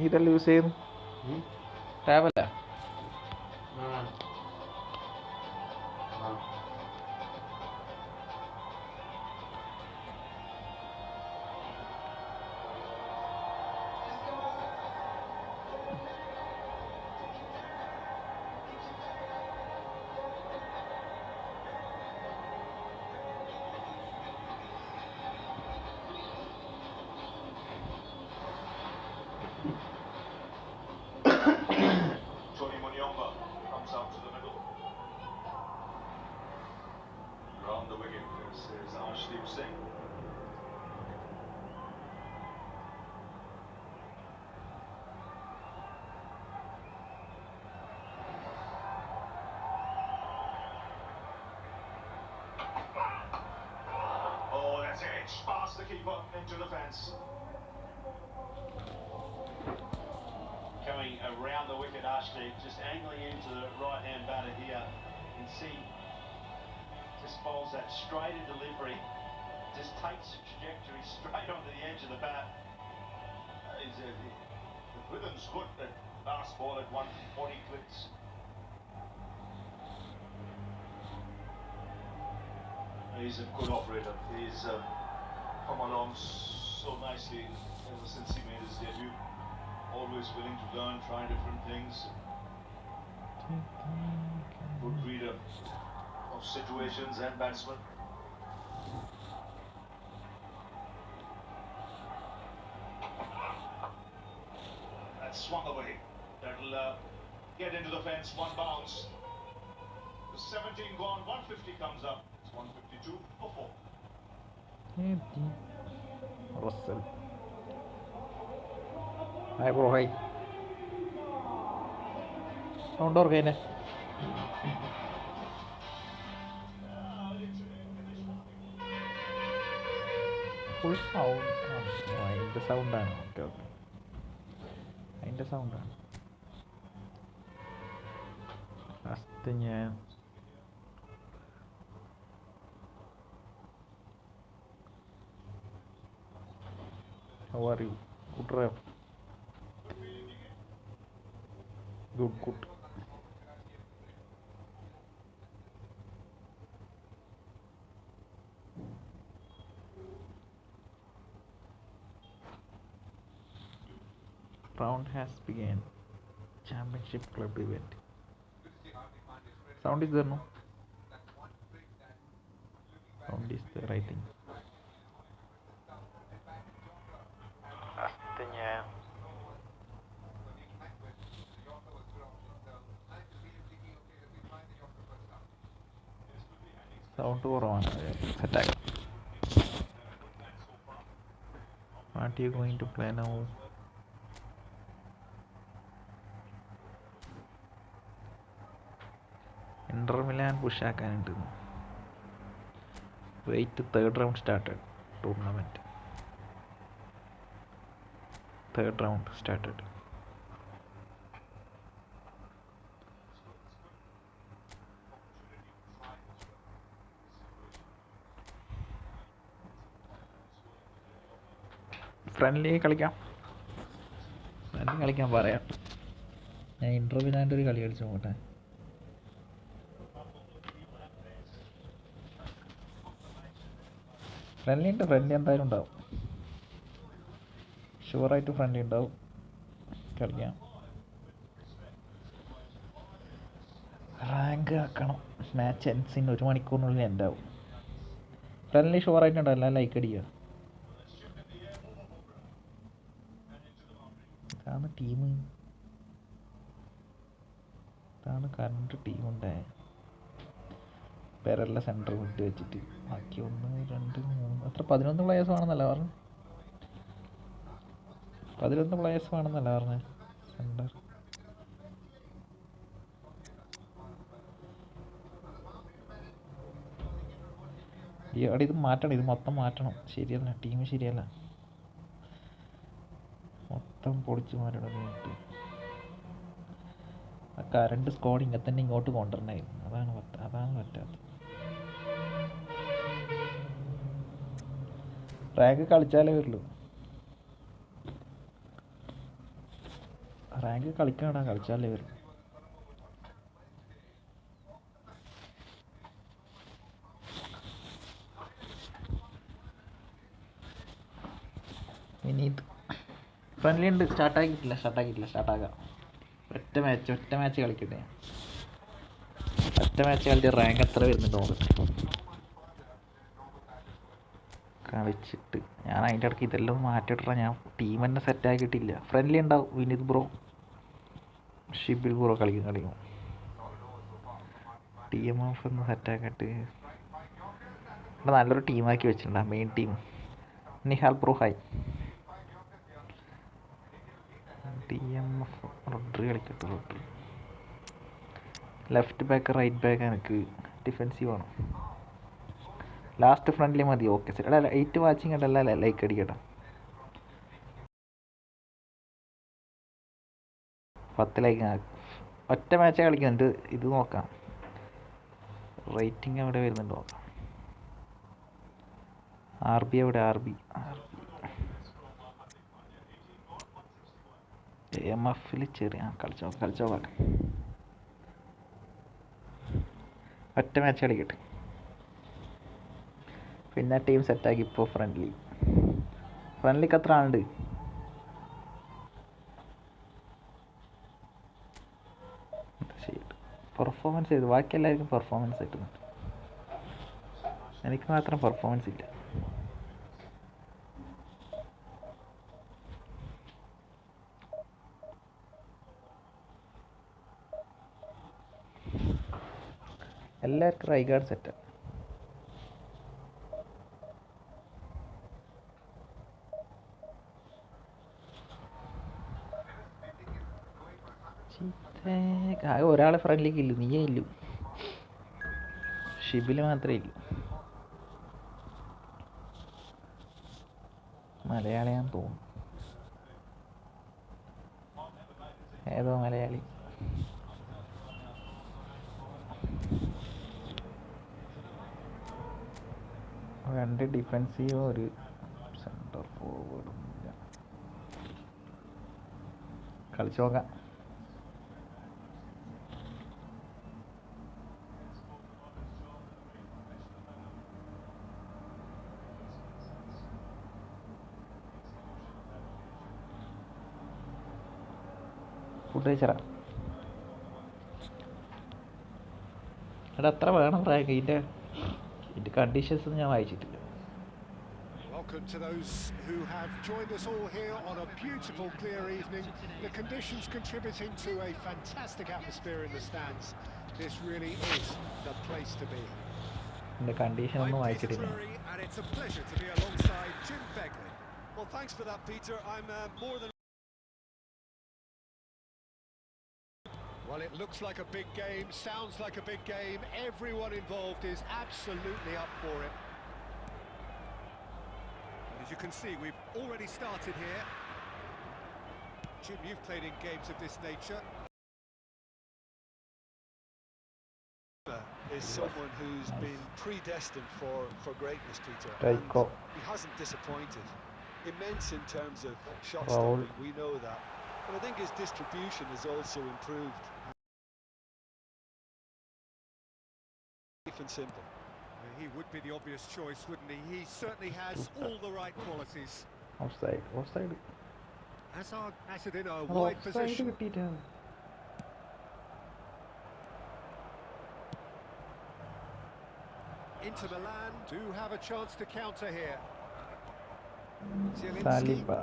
ഇതെല്ലാം യൂസ് ചെയ്യുന്നു ടാബല്ല Past the keeper into the fence. Coming around the wicket, Ashley just angling into the right hand batter here. You can see just bowls that straight in delivery, just takes the trajectory straight onto the edge of the bat. The rhythm's good. The last ball at 140 clicks. He's a good operator. He's come along so nicely ever since he made his debut. Always willing to learn, try different things. Good reader of situations and batsmen. That swung away. That'll get into the fence. One bounce. The 17 gone. 150 comes up. It's 152 for 4. Russell. Hi bro, hi. Sound or gain? Full sound. The sound ആണ്. Okay. അതിൻ്റെ സൗണ്ടാണ്. First ഞാൻ How are you? Good rap. Good. Round has begun. Championship club event. Sound is there, no? Sound is there, I think. Sound കുറവാണ്. Attack. What are you going to play now? Inter Milan push ആക്കാനുണ്ട്. Wait, third round started. Tournament. Third round started. Friendly കളിക്കാൻ പറയാം. ഞാൻ ഇൻ്റർവ്യൂലാൻ്റെ ഒരു കളി കളിച്ചു നോക്കട്ടെ. Friendly എന്തായാലും ഉണ്ടാവും. ഷുവറായിട്ട് ഫ്രണ്ട്ലി ഉണ്ടാവും. കളിക്കാം. റാങ്ക് ആക്കണം. മാച്ച് എൻസിന് 1 മണിക്കൂറിനുള്ളിൽ എൻഡാവും. ഫ്രണ്ട്ലി ഷുവറായിട്ടുണ്ടാവും. എല്ലാം ലൈക്ക് അടിക്കുക. ഇതാണ് ടീം. ഇതാണ് കറണ്ട് ടീമുണ്ടേ. പേരെല്ല സെൻറ്റർ വിട്ട് വെച്ചിട്ട് ബാക്കി 1 2 3 അത്ര 11 പ്ലേയേഴ്സ് വേണമെന്നല്ല പറഞ്ഞു. 11 പ്ലേയേഴ്സ് വേണമെന്നല്ല പറഞ്ഞേ. സെൻറ്റർ അവിടെ ഇത് മാറ്റണം. ഇത് മൊത്തം മാറ്റണം. ശരിയല്ല, ടീം ശരിയല്ല. മൊത്തം പൊളിച്ച് മാറ്റണം. ആ കറണ്ട് സ്ക്വാഡ് ഇങ്ങനെ തന്നെ ഇങ്ങോട്ട് കൊണ്ടുവരണമായിരുന്നു. അതാണ് പറ്റാത്തത്. റാങ്ക് കളിച്ചാലേ വരുള്ളൂ. റാങ്ക് കളിക്കണടാ, കളിച്ചാലേ വരും. ഇനി ഇത് ഫ്രണ്ട്ലി ഉണ്ട്, സ്റ്റാർട്ടാക്കാം. ഒറ്റ മാച്ച് കളിക്കട്ടെ. ഒറ്റ മാച്ച് കളിച്ച റാങ്ക് എത്ര വരുന്നുണ്ട് നോക്കട്ടെ. കളിച്ചിട്ട് ഞാൻ അതിൻ്റെ ഇടയ്ക്ക് ഇതെല്ലാം മാറ്റിയിട്ടാ. ഞാൻ ടീം തന്നെ സെറ്റാക്കിയിട്ടില്ല. ഫ്രണ്ട്ലി ഉണ്ടാവും. വിനീത് ബ്രോ, ഷിബിൽ ബ്രോ കളിക്കും. ടീം ഓഫ് ഒന്ന് സെറ്റാക്കിയിട്ട് ഇവിടെ നല്ലൊരു ടീമാക്കി വെച്ചിട്ടുണ്ട്. Main team Nihal bro hi. TMF Rodri കളിക്കട്ടെ. ലെഫ്റ്റ് ബാക്ക് റൈറ്റ് ബാക്ക് എനിക്ക് ഡിഫെൻസീവ് ആണ്. ലാസ്റ്റ് ഫ്രണ്ട്ലി മതി. ഓക്കെ ശരി. എടാ 8 വാച്ചിങ് ഉണ്ടല്ലേ, ലൈക്ക് അടിക്കട്ടെ. 10 ലൈക്ക്. ഒറ്റ മാച്ച് കളിക്കുന്നുണ്ട്. ഇത് നോക്കാം റേറ്റിംഗ് എവിടെ വരുന്നുണ്ട് നോക്കാം. RB എവിടെ? RB AMFൽ ചെറിയ കളിച്ചോക്കാം. ഒറ്റ മാച്ച് കളിക്കട്ടെ, പിന്നെ ടീം സെറ്റാക്കി. ഇപ്പോൾ ഫ്രണ്ട്ലിക്ക് എത്ര ആളുണ്ട്? പെർഫോമൻസ് ചെയ്തു. ബാക്കി എല്ലാവർക്കും പെർഫോമൻസ് കിട്ടുന്നുണ്ട്. എനിക്ക് മാത്രം പെർഫോമൻസ് ഇല്ല. എല്ലാവർക്കും റൈ ഗാർഡ് സെറ്റാണ്. ഒരാളെ ഫ്രണ്ട്ലിക്ക് ഇല്ലു, നീയേ ഇല്ലു. ഷിബില് മാത്രമേ ഇല്ലു. മലയാളിയാന്ന് തോന്നുന്നു. ഏതോ മലയാളി. രണ്ട് ഡിഫെൻസീവോ ഒരു സെൻറ്റർ ഫോർവേഡും ഇല്ല. കളിച്ചു നോക്കാം. ഫുഡ് കഴിച്ചറാ. എടാ എത്ര വേണം പ്രായം? ഇതിൻ്റെ കണ്ടീഷൻസ് ഒന്നും ഞാൻ വായിച്ചിട്ടില്ല. Welcome to those who have joined us all here on a beautiful clear evening. The conditions contributing to a fantastic atmosphere in the stands. This really is the place to be. ഇതിൻ്റെ condition ഒന്നും വായിച്ചിട്ടില്ല. And it's a pleasure to be alongside Jim Begley. Well, thanks for that, Peter. I'm more than well, it looks like a big game, sounds like a big game. Everyone involved is absolutely up for it. And as you can see, we've already started here. Jim, you've played in games of this nature. Is someone who's been predestined for greatness, Peter. And he hasn't disappointed. Immense in terms of shot stopping, we know that. But I think his distribution has also improved. Safe and simple. He would be the obvious choice, wouldn't he? He certainly has all the right qualities. Offside. Hazard has it in a wide position. Into Milan, do have a chance to counter here. Saliba.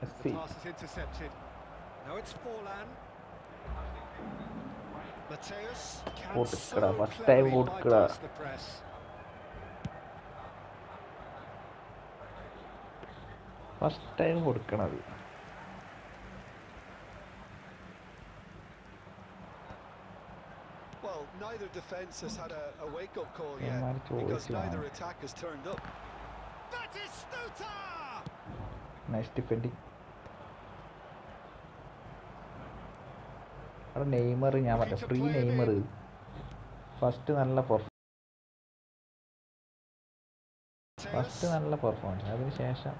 The pass is intercepted. Now it's Forlan. Mateus can so cleverly bypass the press. First time കൊടുക്കണത്. Well, neither defence has had a wake-up call yet because neither attack has turned up. That is Stuta! Nice defending. അവിടെ Neymar ഞാൻ പറഞ്ഞ free Neymar first നല്ല performance അതിന് ശേഷം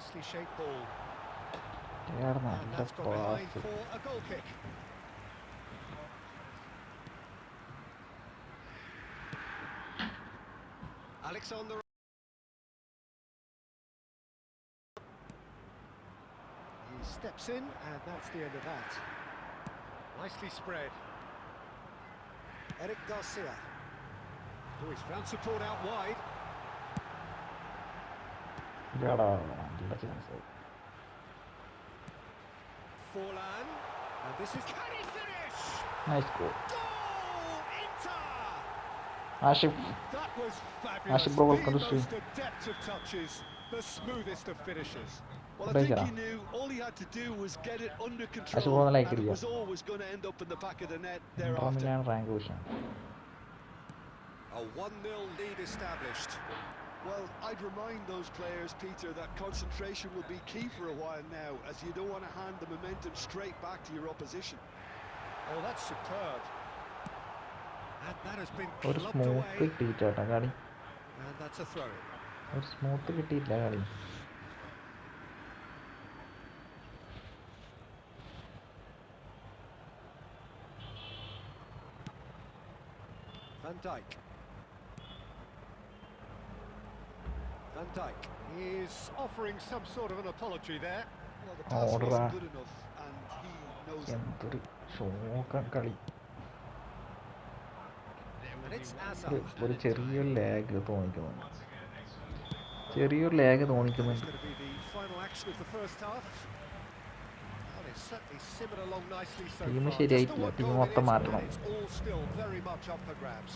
Nicely shaped ball. Yeah, And that's gone behind for a goal kick. Alexander. He steps in, and that's the end of that. Nicely spread. Eric Garcia. Oh, he's found support out wide. Forlan. And this is... Can he finish? Nice goal. Goal! Inter! Ashif. That was fabulous. Ashif bro, The welcome to stream. most adept of touches, the smoothest of finishes. Well, I think he knew all he had to do was get it under control, and it was always going to end up in the back of the net thereafter. A 1-0 lead established. Well, I'd remind those players, Peter, that concentration will be key for a while now, as you don't want to hand the momentum straight back to your opposition. Oh, that's superb. And that has been Or clubbed away. And that's a throw. Or smooth. Van Dijk. Van Dijk is offering some sort of an apology there. Well, the pass wasn't good enough, and he knows it. And it's Azar. ഒരു ചെറിയൊരു lag തോന്നിക്കുന്നുണ്ട്. It's going to be the final action of the first half. Well, it's certainly simmered along nicely so Team far. ശരിയായിട്ടില്ല. Just the team one മൊത്തം goal മാറ്റണം. in it, it's all still very much up for grabs.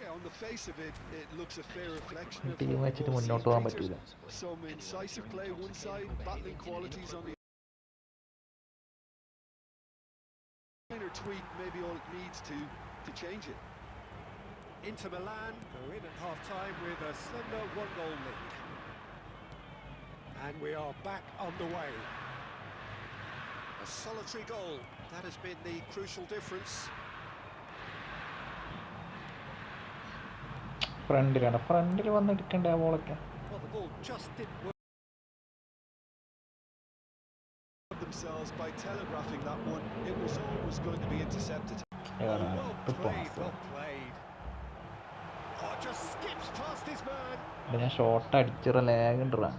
Yeah, on the face of it, it looks a fair reflection of team what വെച്ചിട്ട് we've all മുന്നോട്ട് seen, പോകാൻ Peter. പറ്റൂല. Some incisive play one side, battling qualities on the minor tweak, maybe all it needs to change it. Inter Milan go in at half-time with a slender 1-goal lead. And we are back underway. A solitary goal, that has been the crucial difference. ഫ്രണ്ടിൽ വന്നെടുക്കണ്ടേ ആ ബോളൊക്കെ. Well, the ball just didn't work Themselves by telegraphing that one, it was always going to be intercepted. well played, well played. Oh, just skips past his man. ഞാൻ shot അടിച്ചിറ lag ഉണ്ടറാ.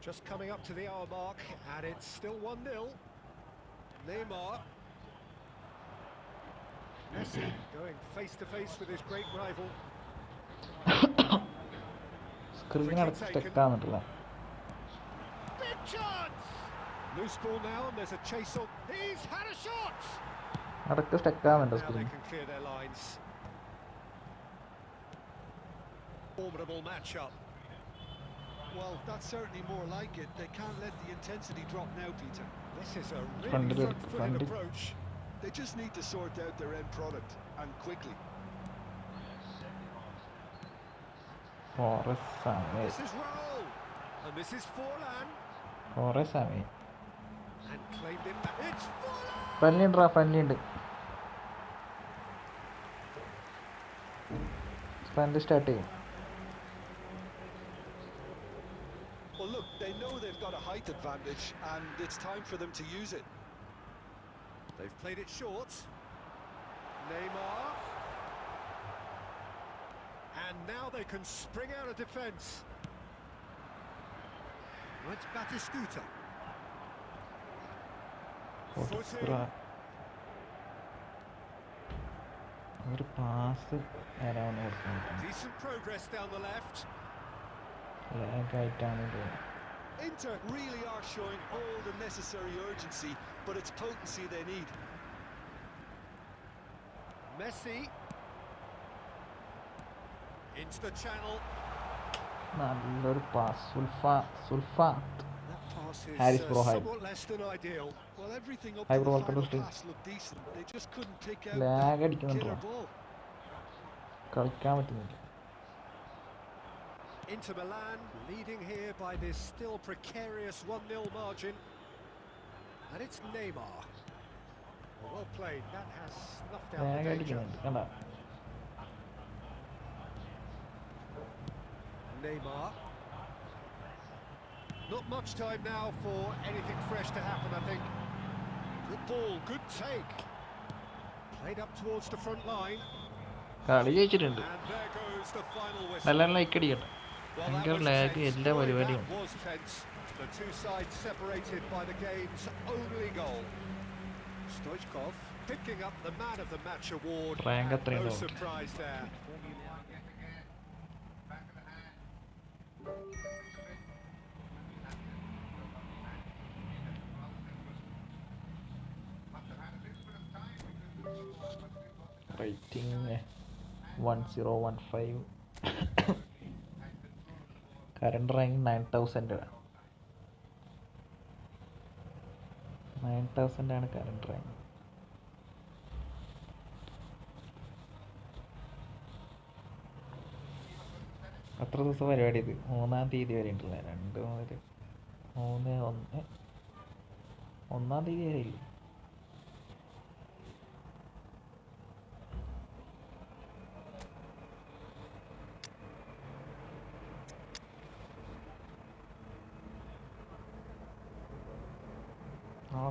Just coming up to the hour mark, and it's still 1-0. Neymar. Messi going face-to-face with his great rival. Screen അടച്ച് സ്റ്റെക്കാന്നിട്ടില്ല. Big chance! Loose ball now, and there's a chase on. He's had a shot! അടക്ക് സ്റ്റെക്കാന്നുണ്ട് Now they screen. can clear their lines. Formidable matchup. Well, that's certainly more like it. They can't let the intensity drop now, Peter. This is a really Funded it, front-footed funded. approach. They just need to sort out their end product, and quickly. Forest സമയം. This is Raul, and this is Forlan, forest സമയം. and claimed it back. It's Forlan! Friendly ഉണ്ടോ? Friendly ഉണ്ട്. Front start ചെയ്യും. Well, look, they know they've got a height advantage, and it's time for them to use it. They've played it short. Neymar. And now they can spring out of defence. It's Batistuta. Footing. ഒരു pass ആരാണ് കൊടുക്കുന്നത്? Decent progress down the left. ലാഗായിട്ടാണ് തോന്നുന്നത്. Inter really are showing all the necessary urgency, but it's potency they need. Messi. Into the channel. നല്ലൊരു pass. സുൽഫാത്ത്. That pass is Harris Bro, hi. somewhat less than ideal. Well, everything up Hi, to bro, the welcome final to stream. pass looked decent. They just couldn't pick out lag that അടിക്കുന്നുണ്ടോ? killer ball. കളിക്കാൻ പറ്റുന്നില്ല. Inter Milan leading here by this still precarious 1-0 margin. And it's Neymar. Well played, that has snuffed out lag the danger. അടിക്കുന്നുണ്ട്. കണ്ട Neymar. Not much time now for anything fresh to happen, I think. Good ball, good take. Played up towards the front line. കളി ജയിച്ചിട്ടുണ്ട്. And there goes the final whistle. നല്ല like അടിക്കട്ടെ. Well, that ഭയങ്കര was lag tense. എല്ലാ Boy, പരിപാടിയും. that was tense. The two sides separated by the game's only goal. Stoichkov picking up the man of the match award. Rank And no up surprise there. Rating 1015. Current rank 9000 ആണ് current rank. എത്ര ദിവസം പരിപാടി ഇത്? 3-ാം തീയതി വരെ ഉണ്ടല്ലേ? 2 മുതൽ 1-ാം തീയതി വരെ ഇല്ല.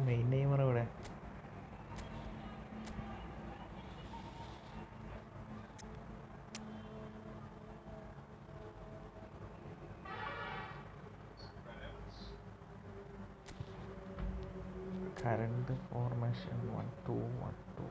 മെയിൻ നെയ്മർ ഇവിടെ. Current formation 1-2-1-2.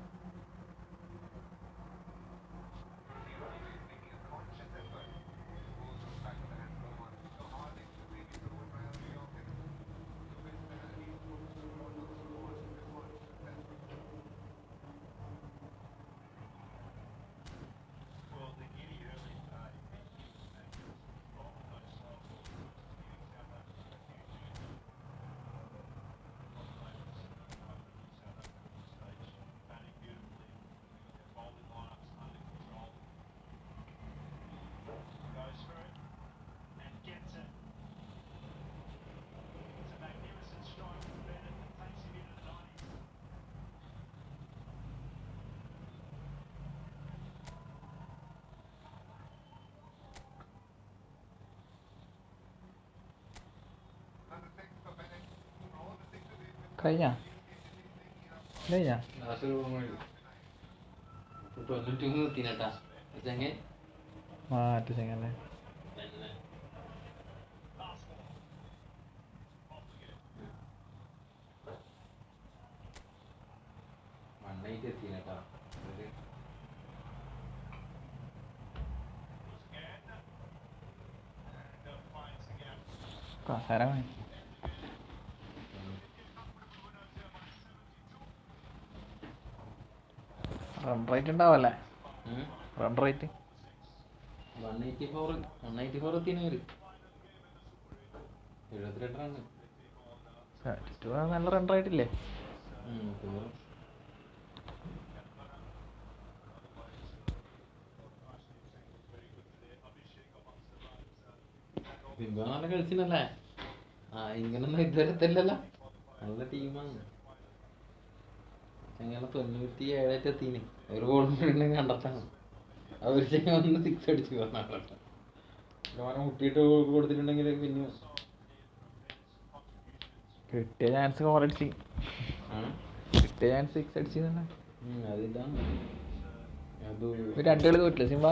കഴിഞ്ഞ മാറ്റ ചെങ്ങല്ലേ. കസരമായി റൺ റേറ്റ് ഉണ്ടാവല്ലേ? റൺ റേറ്റ് 184 എത്തിയാണ്. 72 റണ്ണ്. നല്ല റൺ റേറ്റ് ഇല്ലേ? നല്ല കളിച്ചിനല്ലേ? ഇങ്ങനൊന്നും ഇതുവരെ എത്തില്ലല്ലോ. നല്ല ടീമാണ്. ചെങ്ങനെ 97 എത്തീന്. ഒരു ഗോൾ കണ്ടെത്താണ്. അവർ ഒന്ന് 6 അടിച്ചു പറഞ്ഞാട്ടെ. മുട്ടിയിട്ട് കൊടുത്തിട്ടുണ്ടെങ്കിൽ പിന്നെ കിട്ടിയ ചാൻസ് ഗോൾ അടിച്ച്. കിട്ടിയ ചാൻസ് 6 അടിച്ചു. അതിതാണ് അത് 2 കളി തോറ്റില്ല സിംബ.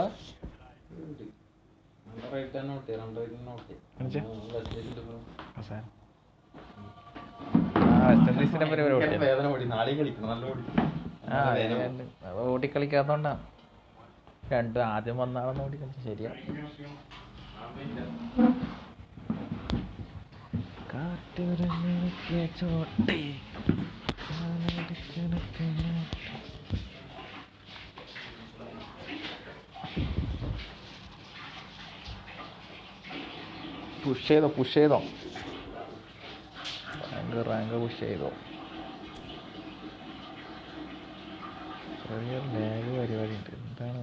ഓടിക്കളിക്കാത്തോണ്ടാ. രണ്ടും ആദ്യം വന്നാളെന്ന് ഓടിക്കളിച്ചു. ശരിയാ. പുഷ് ചെയ്തോ റാങ്ക് പുഷ് ചെയ്തോ. ചെറിയ ലാഗ് പരിപാടി ഉണ്ട്. എന്താണ്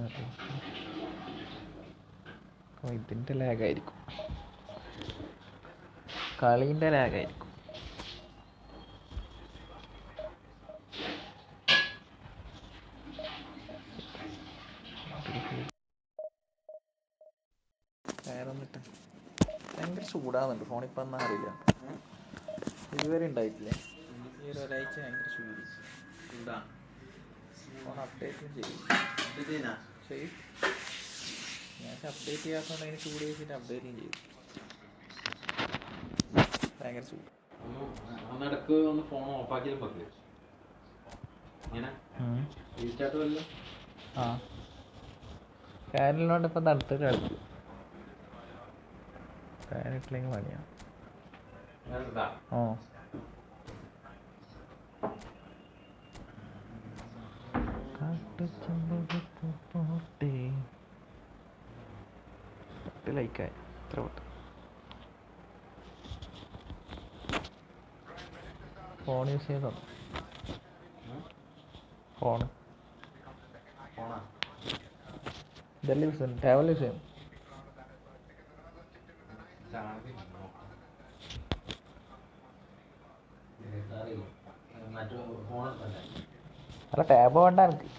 ഇതിൻ്റെ ലാഗായിരിക്കും. കളീൻ്റെ ലാഗായിരിക്കും. വേറെ ഭയങ്കര ചൂടാകുന്നുണ്ട് ഫോണിപ്പോൾ ഒന്നും അറിയില്ല. ഇതുവരെ ഉണ്ടായിട്ടില്ലേ ഈ ഒരു ഒരാഴ്ച ഭയങ്കര ചൂട്. ഫോൺ അപ്ഡേറ്റും ചെയ്യും. ഞാൻ അപ്ഡേറ്റ് ചെയ്യാത്തതുകൊണ്ട് അതിന് ചൂട് വെച്ചിട്ട് അപ്ഡേറ്റും ചെയ്തു. ഭയങ്കര ചൂട്. ഒന്നിടക്ക് ഒന്ന് ഫോൺ ഓഫാക്കിയാലും പറ്റില്ല. ഇങ്ങനെ റീസ്റ്റാർട്ട് വല്ല ആ ഫാനിലോണ്ട് ഇപ്പം തണുത്തിട്ട് കളിക്കും. ഫാനിട്ടില്ലെങ്കിൽ പണിയാണ്. ഓ ലൈക്കായി എത്ര പെട്ടെന്ന്. ഫോൺ യൂസ് ചെയ്തോ? ഫോണ് ഇതെല്ലാം യൂസ് ചെയ്യും, ടേബിൾ യൂസ് ചെയ്യും. അല്ല ടാബ് വേണ്ട എനിക്ക്.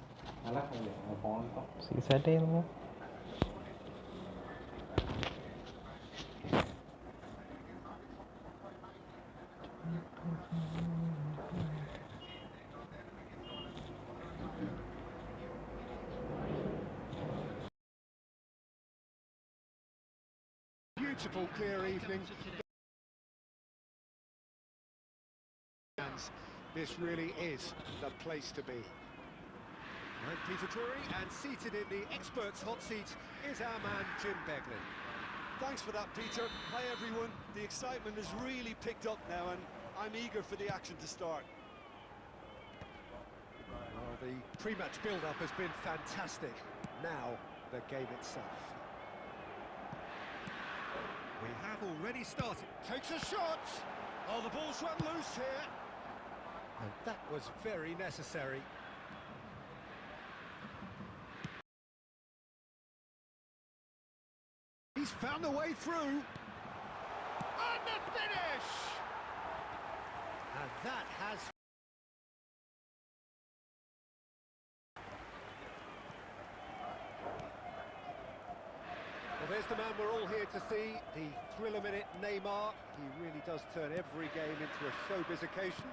സീസാറ്റ് ചെയ്യുമ്പോൾ Beautiful clear evening. This really is the place to be. I'm Peter Drury, and seated in the experts' hot seat is our man Jim Beglin. Thanks for that, Peter. Hi, everyone. The excitement has really picked up now, and I'm eager for the action to start. Well, the pre-match build-up has been fantastic. Now, the game itself. We have already started. Takes a shot! Oh, the ball's run loose here. And that was very necessary. He's found a way through. And the finish! And that has... Well, there's the man we're all here to see, the thriller-minute Neymar. He really does turn every game into a showbiz occasion.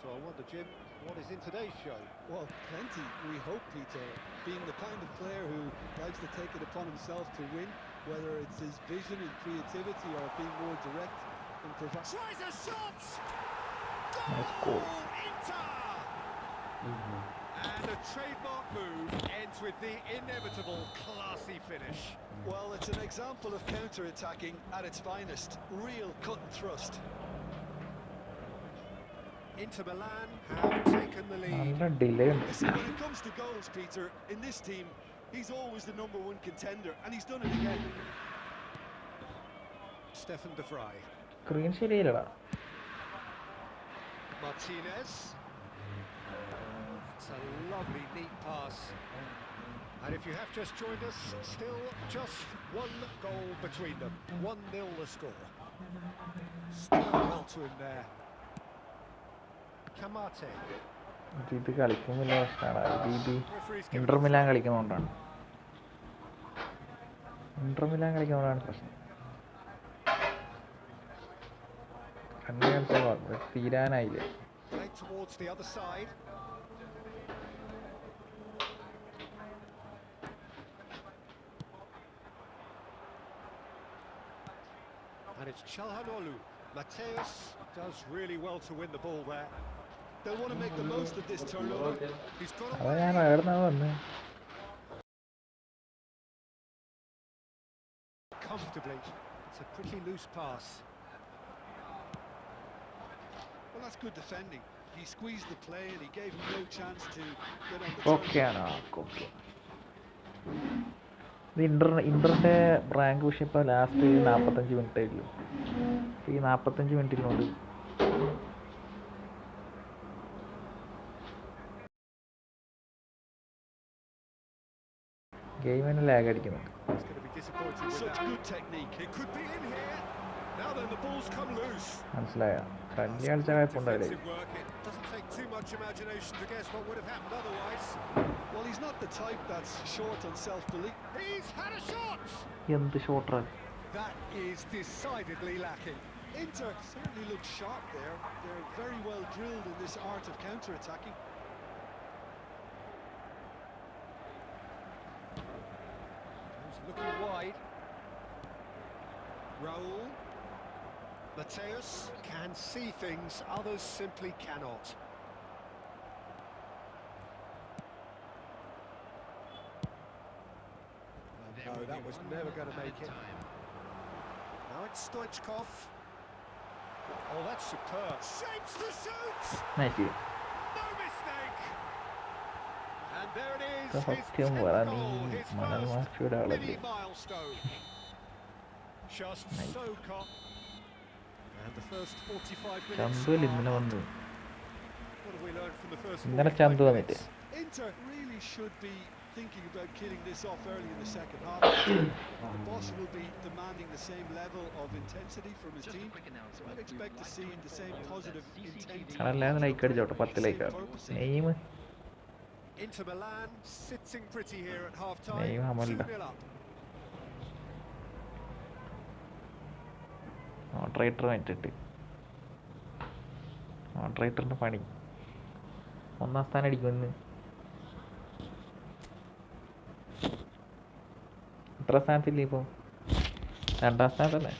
So I wonder, Jim, what is in today's show? Well, plenty, we hope, Peter. Being the kind of player who likes to take it upon himself to win, whether it's his vision and creativity or being more direct and provide. Tries a shot! Nice goal. Inter! And a trademark move ends with the inevitable classy finish. Well, it's an example of counter-attacking at its finest. Real cut and thrust. Inter Milan have taken the lead. നല്ല delay ഉണ്ട്. You see, when it comes to goals, Peter, in this team, he's always the #1 contender, and he's done it again. Stefan de Vrij. Screen ശരിയില്ലടാ. Martinez. It's a lovely, neat pass. And if you have just joined us, still just one goal between them. 1-0 the score. Still well to him there. Kamate. ഇത് കളിക്കുന്നില്ല പ്രശ്നമാണ്. Inter Milan കളിക്കുന്നതുകൊണ്ടാണ്. Inter Milan കളിക്കുന്നതുകൊണ്ടാണ് പ്രശ്നം. തീരാനായില്ലേ? Right towards the other side. And it's Çalhanoğlu. Mateus does really well to win the ball there. They'll want to make the most of this turnover. He's got അതാ away. ഞാൻ എവിടുന്നാ വന്നേ? Comfortably. It's a pretty loose pass. Well, that's good defending. He squeezed the play and he gave him no chance to get on the ഓക്കെയാണ്. Okay. ഇത് ഇന്ററിന്റെ rank പക്ഷേ ഇപ്പോൾ last 45 മിനിറ്റേ ഉള്ളൂ. ഈ 45 മിനിറ്റിനോട് ഗെയിമിന് ലാഗ് അടിക്കുന്നുണ്ട്. He's going to be disappointed with Such that. good technique. It could be in here. Now then, the ball's come loose. മനസ്സിലായ friendly കളിച്ച കുഴപ്പമുണ്ടാവില്ലേ? Defensive work. It doesn't take too much imagination to guess what would have happened otherwise. Well, he's not the type that's short on self-belief. He's had a shot. എന്ത് ഷോട്ടറാ? That is decidedly lacking. Inter certainly look sharp there. They're very well drilled in this art of counter-attacking. Looking wide. Raul. Mateus can see things others simply cannot. No, that was never going to make it. Now it's Stoichkov. Oh, that's superb. Shapes the shoot! Nice. No mistake! And there it is, his സത്യം 10th പറ, goal, നീ his മണൽ first മാഫിയുടെ ആളല്ലേ? mini milestone. Just Nice. so calm. And the first 45 minutes. ചന്തുവല്ല ഇന്നലെ വന്ന്. What have we learned from the first ഇന്നലെ 45 ചന്തു വന്നിട്ട്. minutes? Inter really should be thinking about killing this off early in the second half. The boss will be demanding the same level of intensity from his team, so I'd expect to see the same positive intent. അതല്ലാതെ like അടിച്ചോട്ടെ 10 like. നെയ്മ് Inter Milan sitting pretty here at half time. നെയ്മ് അമലില്ല. 2-0 up. Moderator വെച്ചിട്ട് മോഡറേറ്ററിൻ്റെ പണി 1ാം സ്ഥാനം അടിക്കുമെന്ന്. എത്ര സ്ഥാനത്തില്ലേ ഇപ്പോൾ? 2ാം സ്ഥാനത്തല്ലേ?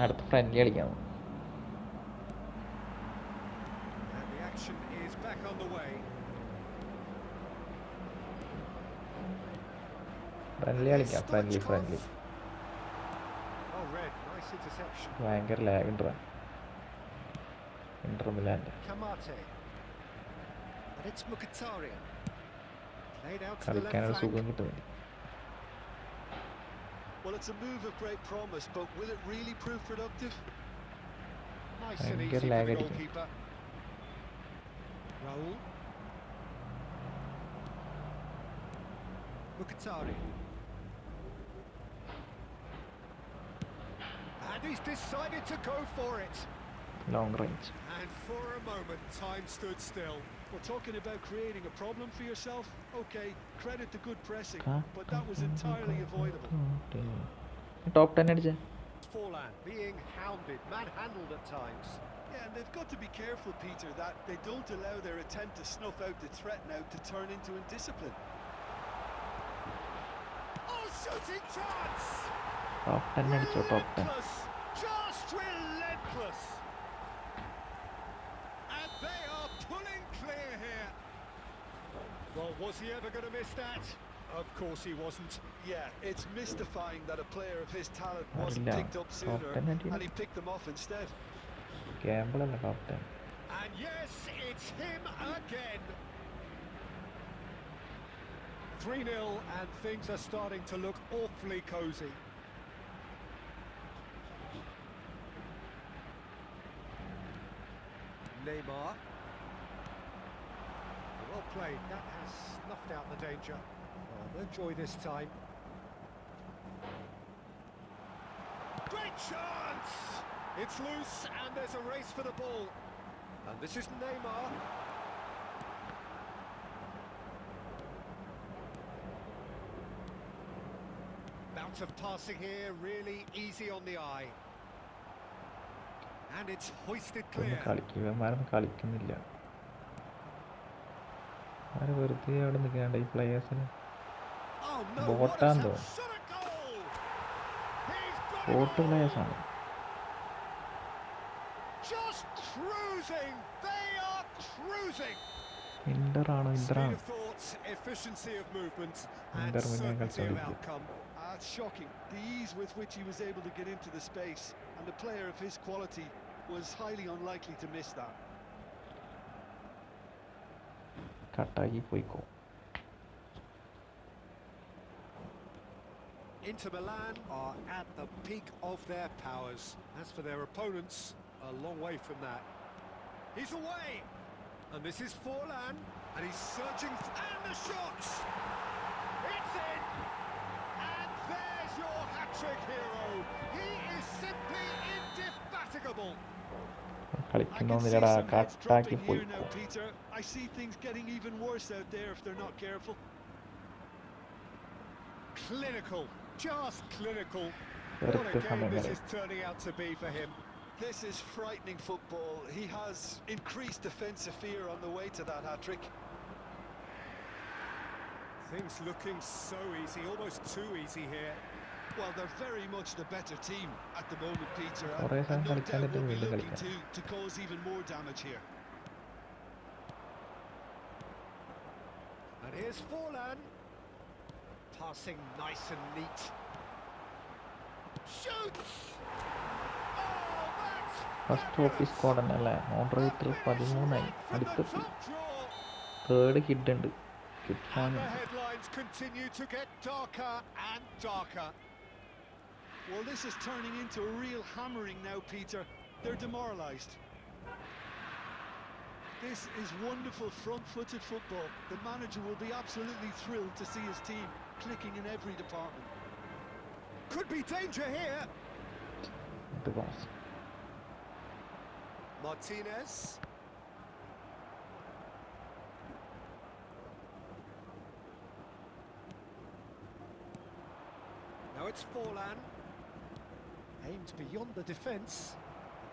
അടുത്ത ഫ്രണ്ട്ലി കളിക്കാം. And the action is back on the way. Friendly കളിക്കാം. Friendly Oh, red, nice interception. ഭയങ്കര ലാഗ് ഉണ്ട് ഇന്റർ മിലാൻ്റെ. Kamate. And it's Mkhitaryan. Played out to the കളിക്കാനൊരു left സുഖം flank. കിട്ടുന്നില്ല. Well, it's a move of great promise, but will it really prove productive? Nice and ഭയങ്കര easy for lag the അടിക്കും. goalkeeper. Raul. Mkhitaryan. And he's decided to go for it. Long range. And for a moment, time stood still. We're talking about creating a problem for yourself. Okay, credit the good pressing, but that was entirely avoidable. Top 10 അടിച്ച Forlan being hounded, manhandled at times. Yeah, and they've got to be careful, Peter, that they don't allow their attempt to snuff out the threat now to turn into indiscipline. Oh, shooting chance! Top 10 അടിച്ചോ. Top 10. Relentless, just relentless. And they are pulling clear here. Well, was he ever going to miss that? Of course he wasn't. Yeah, it's mystifying that a player of his talent wasn't Yeah, picked up sooner, top 10 അടിയോ. and he picked them off instead. ക്യാമ്പിൾ അല്ല top 10. And yes, it's him again. 3-0 and things are starting to look awfully cosy. Neymar. Well played, that has snuffed out the danger. Oh, no joy this time. Great chance! It's loose and there's a race for the ball. And this is Neymar. Bounce of passing here, really easy on the eye. And it's hoisted clear. ഇവന്മാരൊന്നും കളിക്കുന്നില്ല. ആര് വെറുതെ അവിടെ നിൽക്കാണ്ട് ഈ പ്ലേയേഴ്സിന്. Oh no, ബോട്ടാന്ന് what a shot at goal! He's got it boat all! പ്ലേയേഴ്സാണ്. Just cruising! They are cruising! ഇന്ററാണോ? Speed ഇന്ററാണ്. of thought, efficiency of movement, and Inter Milan certainty of കളിച്ചോണ്ടിരിക്കും. outcome. It's shocking, the ease with which he was able to get into the space, and a player of his quality was highly unlikely to miss that. കട്ടാക്കി പോയിക്കോ. Inter Milan are at the peak of their powers. As for their opponents, a long way from that. He's away! And this is Forlan, and he's searching, and the shot! It's in! And He's your hat-trick hero. He is simply indefatigable. I can കളിക്കുന്നൊന്നില്ലടാ, see some heads കട്ടാക്കി dropping പോയി. here now, Peter. I see things getting even worse out there if they're not careful. Clinical, just clinical. What a വെറുതെ game സമയം this കളയും. is turning out to be for him. This is frightening football. He has increased defensive fear on the way to that hat-trick. Things looking so easy, almost too easy here. Well, they're very much the better team at the moment, Peter, കുറേ and സമയം no doubt കളിക്കാനിട്ട് will be വീണ്ടും looking കളിക്കാൻ. to cause even more damage here. And here's Forlan. Passing nice and neat. Shoots! Oh, that's first office squad തന്നെയല്ലേ? Moderator 13 from the അടുത്തെത്തി. top draw. Third kid ഉണ്ട്. Kid And fan the headlines continue to get darker and darker. Well, this is turning into a real hammering now, Peter. They're demoralised. This is wonderful front-footed football. The manager will be absolutely thrilled to see his team clicking in every department. Could be danger here. ഇത് pass. Martinez. Now it's Forlan. Aimed beyond the defence.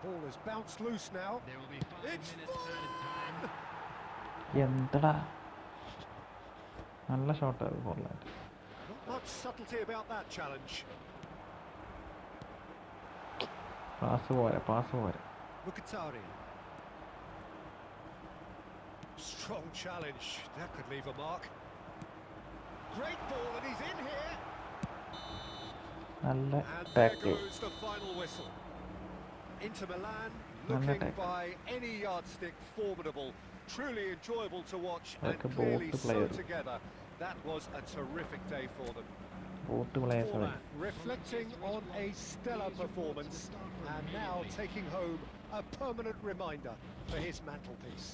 The ball has bounced loose now. It's Forlan! എന്തടാ, നല്ല ഷോട്ടാണ് പോർലാൻഡ്. Not much subtlety about that challenge. Pass പോരാ, pass പോരാ. Mkhitaryan. Strong challenge. That could leave a mark. Great ball, and he's in here. നല്ല And there tackle. goes the final whistle. Inter Milan നല്ല looking tackle. by any yardstick formidable. Truly enjoyable to watch and Like a clearly both so player. together. That was a terrific day for them. Boat players Forlan reflecting on a stellar performance and now taking home a permanent reminder for his mantelpiece.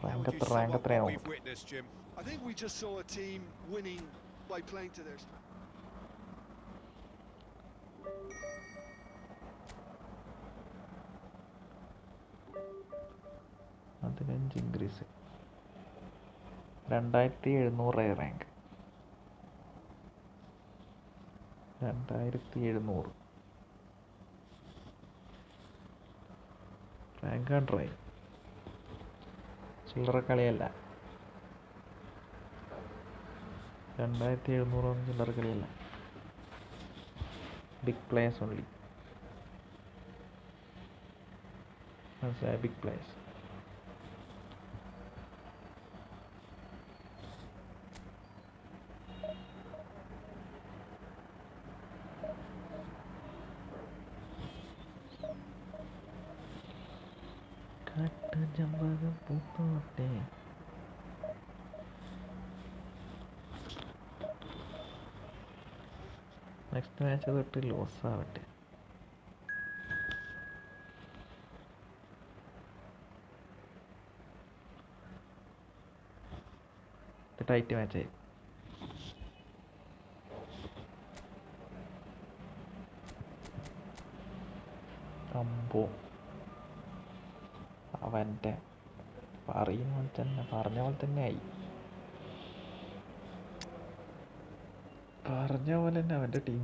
How would you sum rank up what എത്രയാവും? we've witnessed, Jim? I think we just saw a team winning by playing to their strength. അതിനഞ്ച് increase. 2700 rank. 2700 rank കണ്ടേ? ചില്ലറ കളിയല്ല. 2700 ചില്ലറ കളിയല്ല. Big players only. മനസ്സിലായ? Big players. കാട്ടുചെമ്പകം പൂത്തോട്ടെ. നെക്സ്റ്റ് മാച്ച് തൊട്ട് ലോസ് ആവട്ടെ. ഇത് ടൈറ്റ് മാച്ചായി. അമ്പോ, അവൻ്റെ പറഞ്ഞ പോലെ തന്നെ ആയി. പറഞ്ഞ പോലെ തന്നെ അവൻ്റെ ടീം.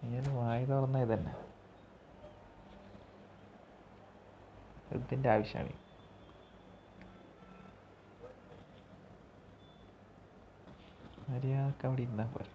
ഇങ്ങനെ വായി തുറന്ന ഇതന്നെ ഇതിൻ്റെ ആവശ്യമാണ്. മര്യാദക്ക് അവിടെ ഇരുന്നാൽ പോരെ.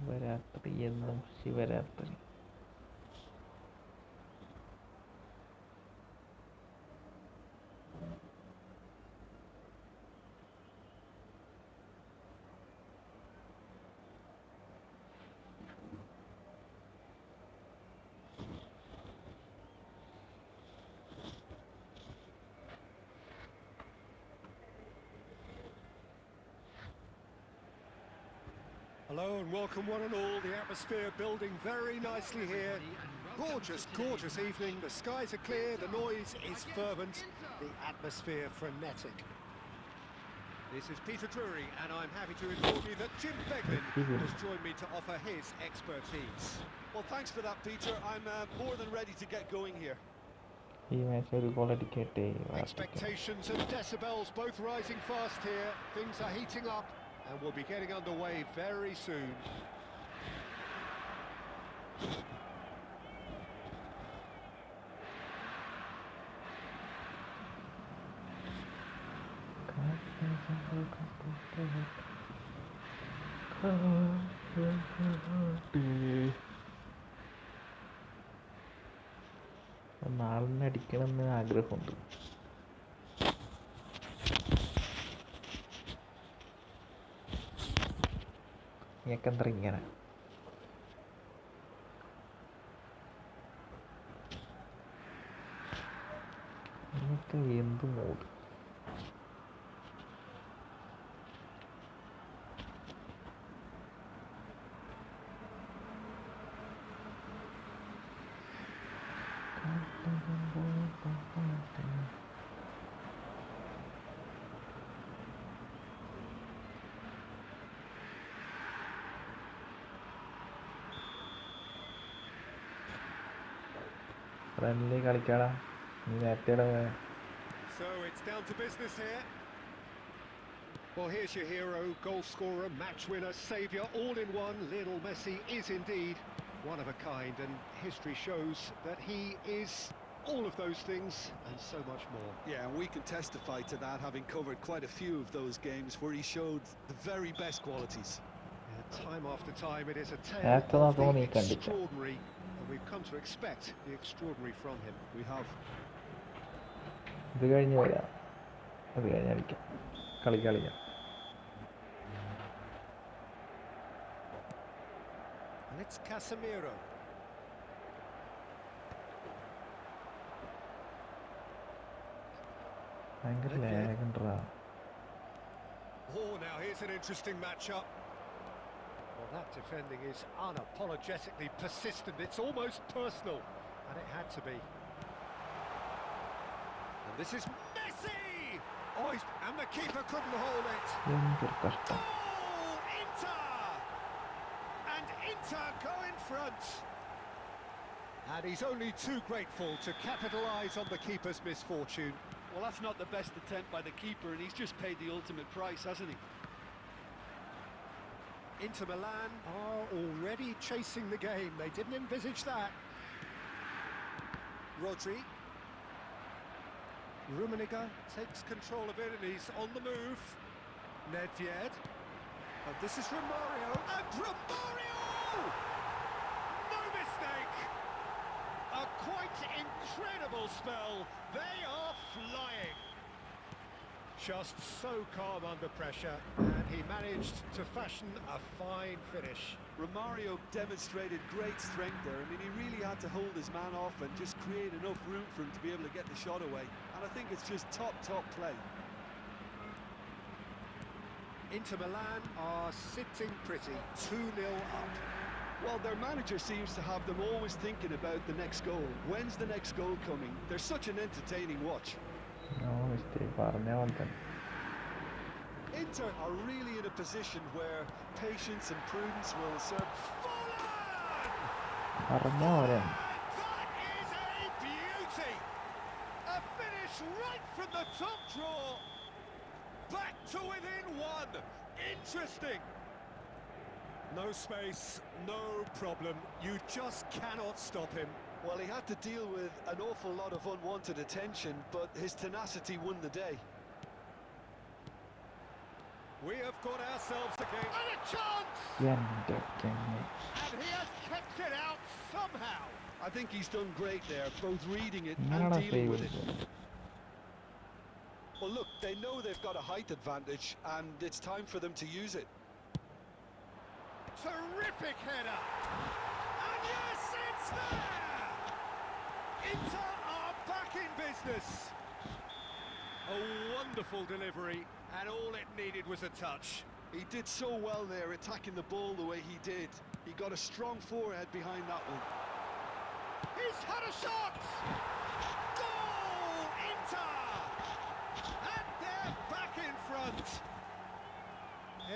ശിവരാത്രി എന്നും Shivaratri. Hello and welcome one and all. The atmosphere building very nicely here. Gorgeous, gorgeous evening. The skies are clear, the noise is fervent, the atmosphere frenetic. This is Peter Drury and I'm happy to inform you that Jim Beglin has joined me to offer his expertise. Well, thanks for that, Peter. I'm more than ready to get going here. ഈ match ഒരു goal അടിക്കട്ടെ. Expectations and decibels both rising fast here. Things are heating up and we'll be getting underway very soon. നാളിനെ അടിക്കണമെന്ന് ആഗ്രഹമുണ്ട്. നിങ്ങൾക്കെന്താ ഇങ്ങനെ? നിങ്ങൾക്ക് എന്ത് mood? Friendly കളിക്കാടാ, നീ നേരത്തെ. So it's down to business here. Well, here's your hero, goal scorer, match winner, saviour, all in one. Lionel Messi is indeed one of a kind, and history shows that he is all of those things and so much more. Yeah, and we can testify to that, having covered quite a few of those games where he showed the very best qualities. Yeah, time after time, it is a tale That's of not the only can be- extraordinary, and we've come to expect the extraordinary from him. We have. ഇത് കഴിഞ്ഞ് വരാം, അത് കഴിഞ്ഞ് കളിക്കാം. കളിക്കാം. And it's Casemiro. ഭയങ്കര ലാഗുണ്ടാ. Oh, now here's an interesting matchup. Well, that defending is unapologetically persistent. It's almost personal, and it had to be. And this is Messi! Oh, and the keeper couldn't hold it. എന്തൊരു കഷ്ടം. Goal! Inter! And Inter go in front. And he's only too grateful to capitalise on the keeper's misfortune. Well, that's not the best attempt by the keeper, and he's just paid the ultimate price, hasn't he? Inter Milan are already chasing the game. They didn't envisage that. Rodri. Rummenigge takes control of it and he's on the move. Nedved. And this is Romario. And Romario! No mistake! A quite incredible spell. They are flying. Just so calm under pressure, and he managed to fashion a fine finish. Romario demonstrated great strength there. I mean, he really had to hold his man off and just create enough room for him to be able to get the shot away. And I think it's just top play. Inter Milan are sitting pretty, 2-0 up. Well, their manager seems to have them always thinking about the next goal. When's the next goal coming? They're such an entertaining watch. പറഞ്ഞ പോലെ തന്നെ. Inter are really in a position where patience and prudence will serve. പറഞ്ഞ പോലെ. That is a beauty! A finish right from the top draw. Back to within one. Interesting. No space, no problem. You just cannot stop him. Well, he had to deal with an awful lot of unwanted attention, but his tenacity won the day. We have got ourselves a game and a chance! എൻ്റെ ചെങ്ങ. And he has kept it out somehow. I think he's done great there, both reading it and ഇങ്ങനെയാണോ dealing save with it. ചെയ്തത്? Well, look, they know they've got a height advantage, and it's time for them to use it. Terrific header! And yes, it's there! Inter are back in business. A wonderful delivery, and all it needed was a touch. He did so well there, attacking the ball the way he did. He got a strong forehead behind that one. He's had a shot! Goal! Inter! And they're back in front.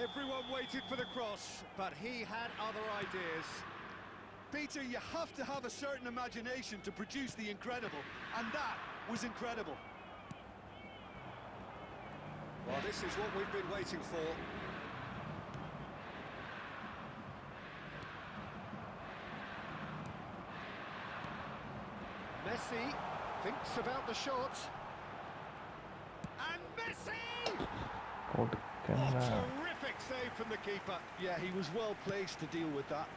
Everyone waited for the cross, but he had other ideas. Peter, you have to have a certain imagination to produce the incredible, and that was incredible. Well, this is what we've been waiting for. Messi thinks about the shot. And Messi! Oh, കൊടുക്കണ്ട. terrific save from the keeper. Yeah, he was well placed to deal with that.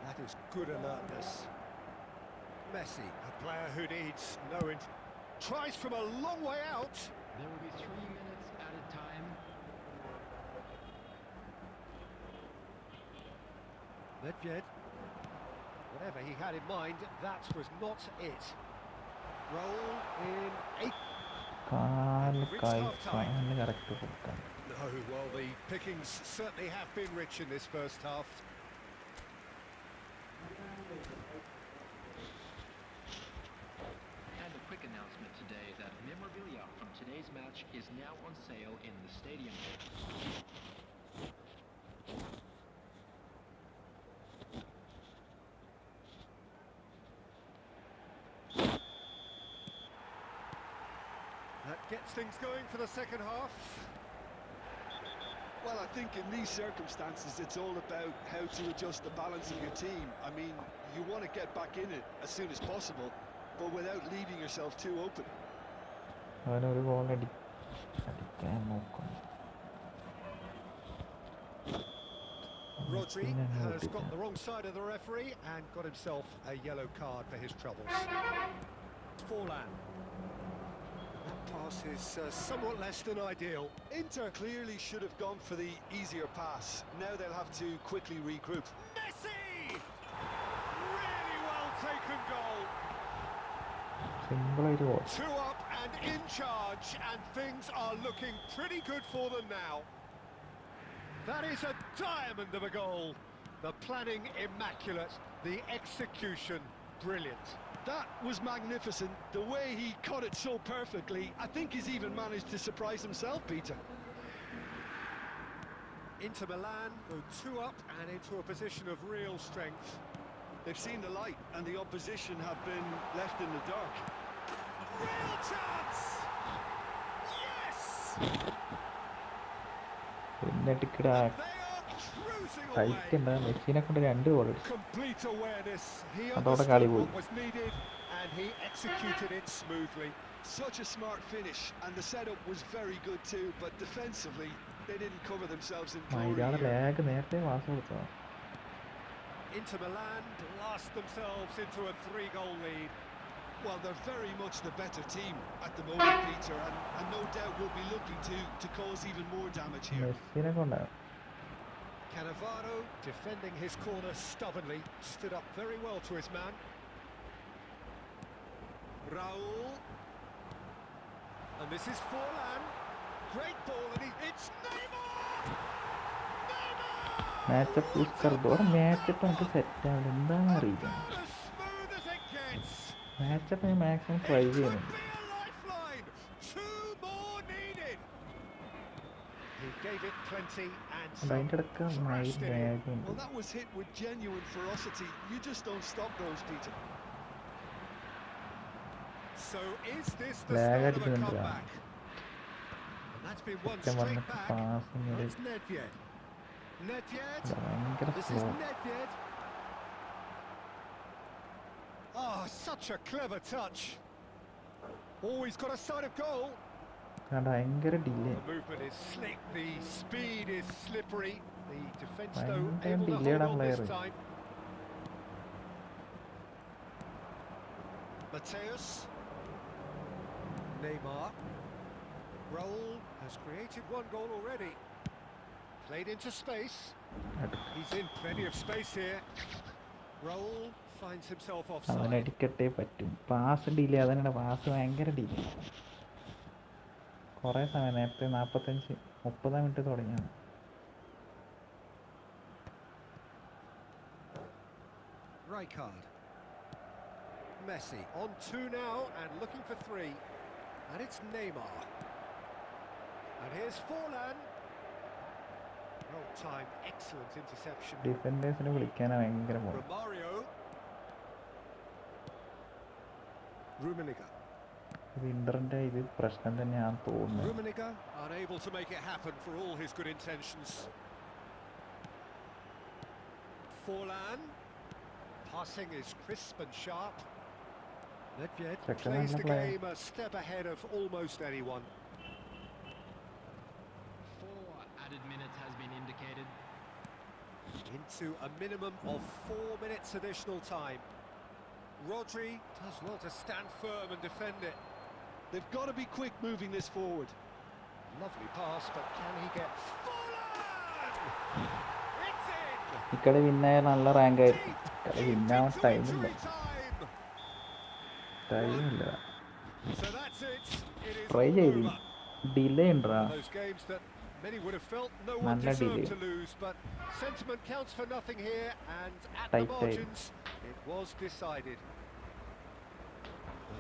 That is good alertness. Messi, a player who needs no tries from a long way out. There will be 3 minutes at a time. Nedved. Whatever he had in mind, that was not it. Roll in 8. കാല് കാല് correct കൊടുക്കാം. No, well, the pickings certainly have been rich in this first half. And a quick announcement today that memorabilia from today's match is now on sale in the stadium. That gets things going for the second half. Well, I think in these circumstances, it's all about how to adjust the balance of your team. I mean, you want to get back in it as soon as possible, but without leaving yourself too open. അവനൊരു goal അടിക്കാൻ നോക്കുന്നു. Rodri has got the wrong side of the referee and got himself a yellow card for his troubles. Forlan. That pass is somewhat less than ideal. Inter clearly should have gone for the easier pass. Now they'll have to quickly regroup. Messi! Really well taken goal. സിമ്പിളായിട്ട് goal. 2 up and in charge, and things are looking pretty good for them now. That is a diamond of a goal. The planning immaculate, the execution brilliant. That was magnificent. The way he caught it so perfectly, I think he's even managed to surprise himself, Peter. Inter Milan go 2 up and into a position of real strength. They've seen the light, and the opposition have been left in the dark. Real chance! Yes! പിന്നെ ticket They are cruising height away. ഉണ്ട്. മെസ്സിനെ കൊണ്ട് 2 goal അടിച്ചു. Complete awareness. He അതോടെ കളി understood പോയി. what was needed and he executed it smoothly. Such a smart finish, and the setup was very good too, but defensively, they didn't cover themselves in glory ഇയാളെ here. Lag നേരത്തെ pass കൊടുത്തതാണ്. Inter Milan blast themselves into a 3-goal lead. Well, they're very much the better team at the moment, Peter, and no doubt will be looking to cause even more damage here. മെസ്സിനെ കൊണ്ടാണ്. Cannavaro defending his corner stubbornly, stood up very well to his man. Raul. And this is Forlan. Great ball, and it's Neymar! Neymar! Matchup use കർദോ. Matchup നമുക്ക് സെറ്റാണ്. എന്താണെന്ന് അറിയില്ല. About as smooth as it gets. Matchup ഞാൻ maximum try Could ചെയ്യുന്നുണ്ട്. be a lifeline. 2 more needed. He gave it plenty and some. അതിൻ്റെ ഇടയ്ക്ക് Crashed it in. Lag ഉണ്ട്. Well, that was hit with genuine ferocity. You just don't stop those, Peter. So is this the Lag start of a അടിക്കുന്നുണ്ട്. comeback? And that's been one ഒറ്റ straight വന്നിട്ട് back. Passing It's Nedved. Nedved. ഭയങ്കര This slow. is Nedved. Oh, such a clever touch. Oh, he's got a sight of goal. ഭയങ്കര delay. The movement is slick, the speed is slippery. The defence though ഭയങ്കര able to hold ഡിലേയുടെ on player. this time. Mateus. Neymar. Raul has created one goal already. Played into space. He's in plenty of space here. Raul finds himself offside. അവനടിക്കട്ടേ പറ്റും. Pass delay, അതന്നെ pass ഭയങ്കര delay. കുറേ സമയം നേരത്തെ 45-30 minute തുടങ്ങിയാണ്. Rijkaard. Messi on 2 now and looking for 3. And it's Neymar. And here's Forlan. Well timed, excellent interception. ഡിഫൻഡേഴ്സിനെ വിളിക്കാനാണ് ഭയങ്കര മോൾ. Romario. Rummenigge. ഇത് ഇന്ററിന്റെ ഇത് പ്രശ്നം തന്നെയാണെന്ന് തോന്നുന്നത്. Rummenigge unable to make it happen for all his good intentions. Forlan. Passing is crisp and sharp. Nedved plays the game a step ahead of almost anyone. 4 added minutes has been indicated. Into a minimum of 4 minutes additional time. Rodri does well to stand firm and defend it. They've got to be quick moving this forward. Lovely pass, but can he get Forlan? It's in! ഇക്കടെ വിന്നായ നല്ല rank ആയിരുന്നു. ഇക്കടെ വിന്നാവാൻ ടൈമില്ല. ടൈമില്ല. So that's it. It is try ചെയ്ത് over. Delay ഉണ്ടാ. Those games that many would have felt no one നല്ല deserved delay. to lose, but sentiment counts for nothing here, and at Tight, the tight. margins, it was decided.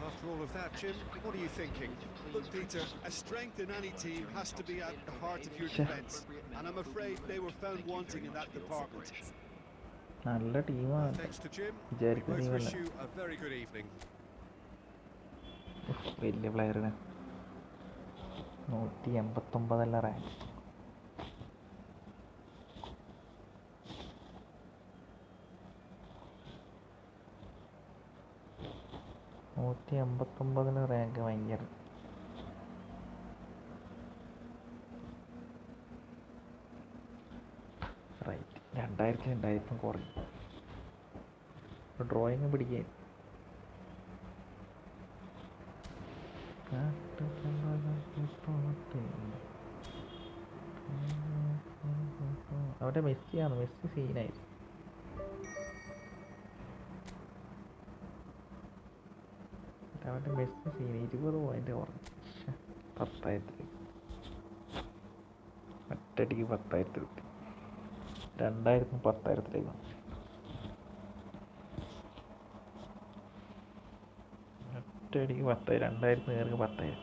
After all of that, Jim, what are you thinking? Look, Peter, a strength in any team has to be at the heart of your Sure. defence, and I'm afraid they were found wanting in that department. നല്ല ടീമാണ്. Thanks to Jim. We വിചാരിക്കുന്ന both wish ടീമല്ല. you a very good evening. വലിയ പ്ലെയറിന് 189 rank. Rank ഭയങ്കര. Right 2000 കുറയും. Drawing പിടിക്കാൻ അവിടെ മെസ്സിയാണ്. Messi സീനായി. അവൻ്റെ Messi scene 20 point കുറഞ്ഞു. 10,000 ഒറ്റടിക്ക് 10,000 കിട്ടി. 2000 10,000 വന്നു. ഒറ്റയടിക്ക് 10,000. 2000 നേർക്ക് 10,000.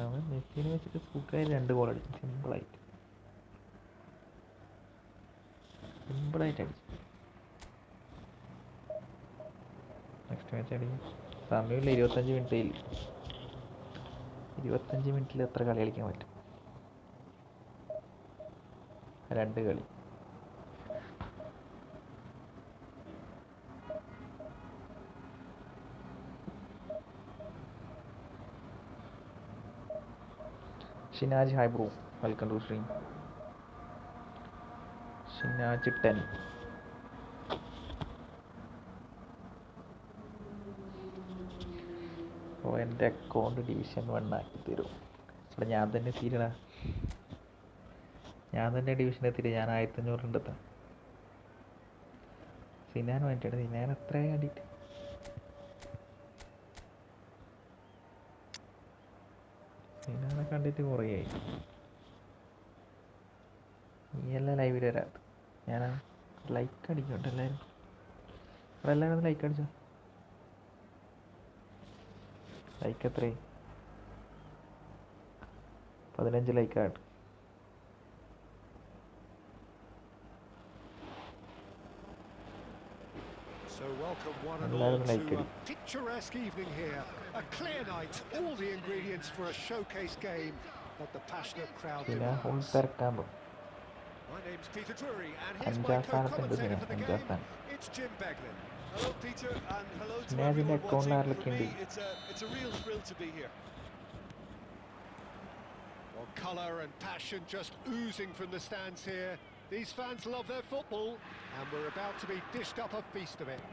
അവൻ മെസ്സിനെ വെച്ചിട്ട് സുഖമായി 2 ഗോൾ അടിച്ചു. സിമ്പിളായിട്ട് അടിച്ചു. നെക്സ്റ്റ് മാച്ച് അടിക്കും. സമയമില്ല. 25 മിനിറ്റിൽ 25 മിനിറ്റിൽ എത്ര കളി കളിക്കാൻ പറ്റും? 2 കളി. Shinaj hi bro, welcome to stream. Shinaj 10. അപ്പോൾ എൻ്റെ അക്കൗണ്ട് ഡിവിഷൻ 1 ആക്കി തരും. അവിടെ ഞാൻ തന്നെ തീരണ. ഞാൻ തന്നെ ഡിവിഷൻ എത്തിയിട്ട് ഞാൻ 1500 എത്താം. സിനാൻ വേണ്ടിയിട്ട്. സിനാൻ എത്രയായി കണ്ടിട്ട്? സിനാനെ കണ്ടിട്ട് കുറേയായി. നീ എല്ലാം ലൈവിൽ വരാത്ത. ഞാൻ ലൈക്ക് അടിക്കട്ടെ എല്ലാവരും. അവിടെ എല്ലാവരും ഒന്ന് ലൈക്ക് അടിച്ചോ. ലൈക്ക് എത്രയായി? 15 ലൈക്കായിട്ട്. So welcome one and Hello, all to Michael. a picturesque evening here. A clear night, all the ingredients for a showcase game that the passionate crowd പിന്നെ demands. ഫുൾ തിരക്കാൻ പോകും. My name's Peter Drury, and here's my അഞ്ചാം സ്ഥാനത്തുണ്ട് co-commentator for the അഞ്ചാം game. സ്ഥാനം. It's Jim Beglin. Hello, Peter, and hello to Imagine everyone that corner watching. For looking me, big. it's a real thrill to be here. Well, colour and passion just oozing from the stands here. These fans love their football, and we're about to be dished up a feast of it.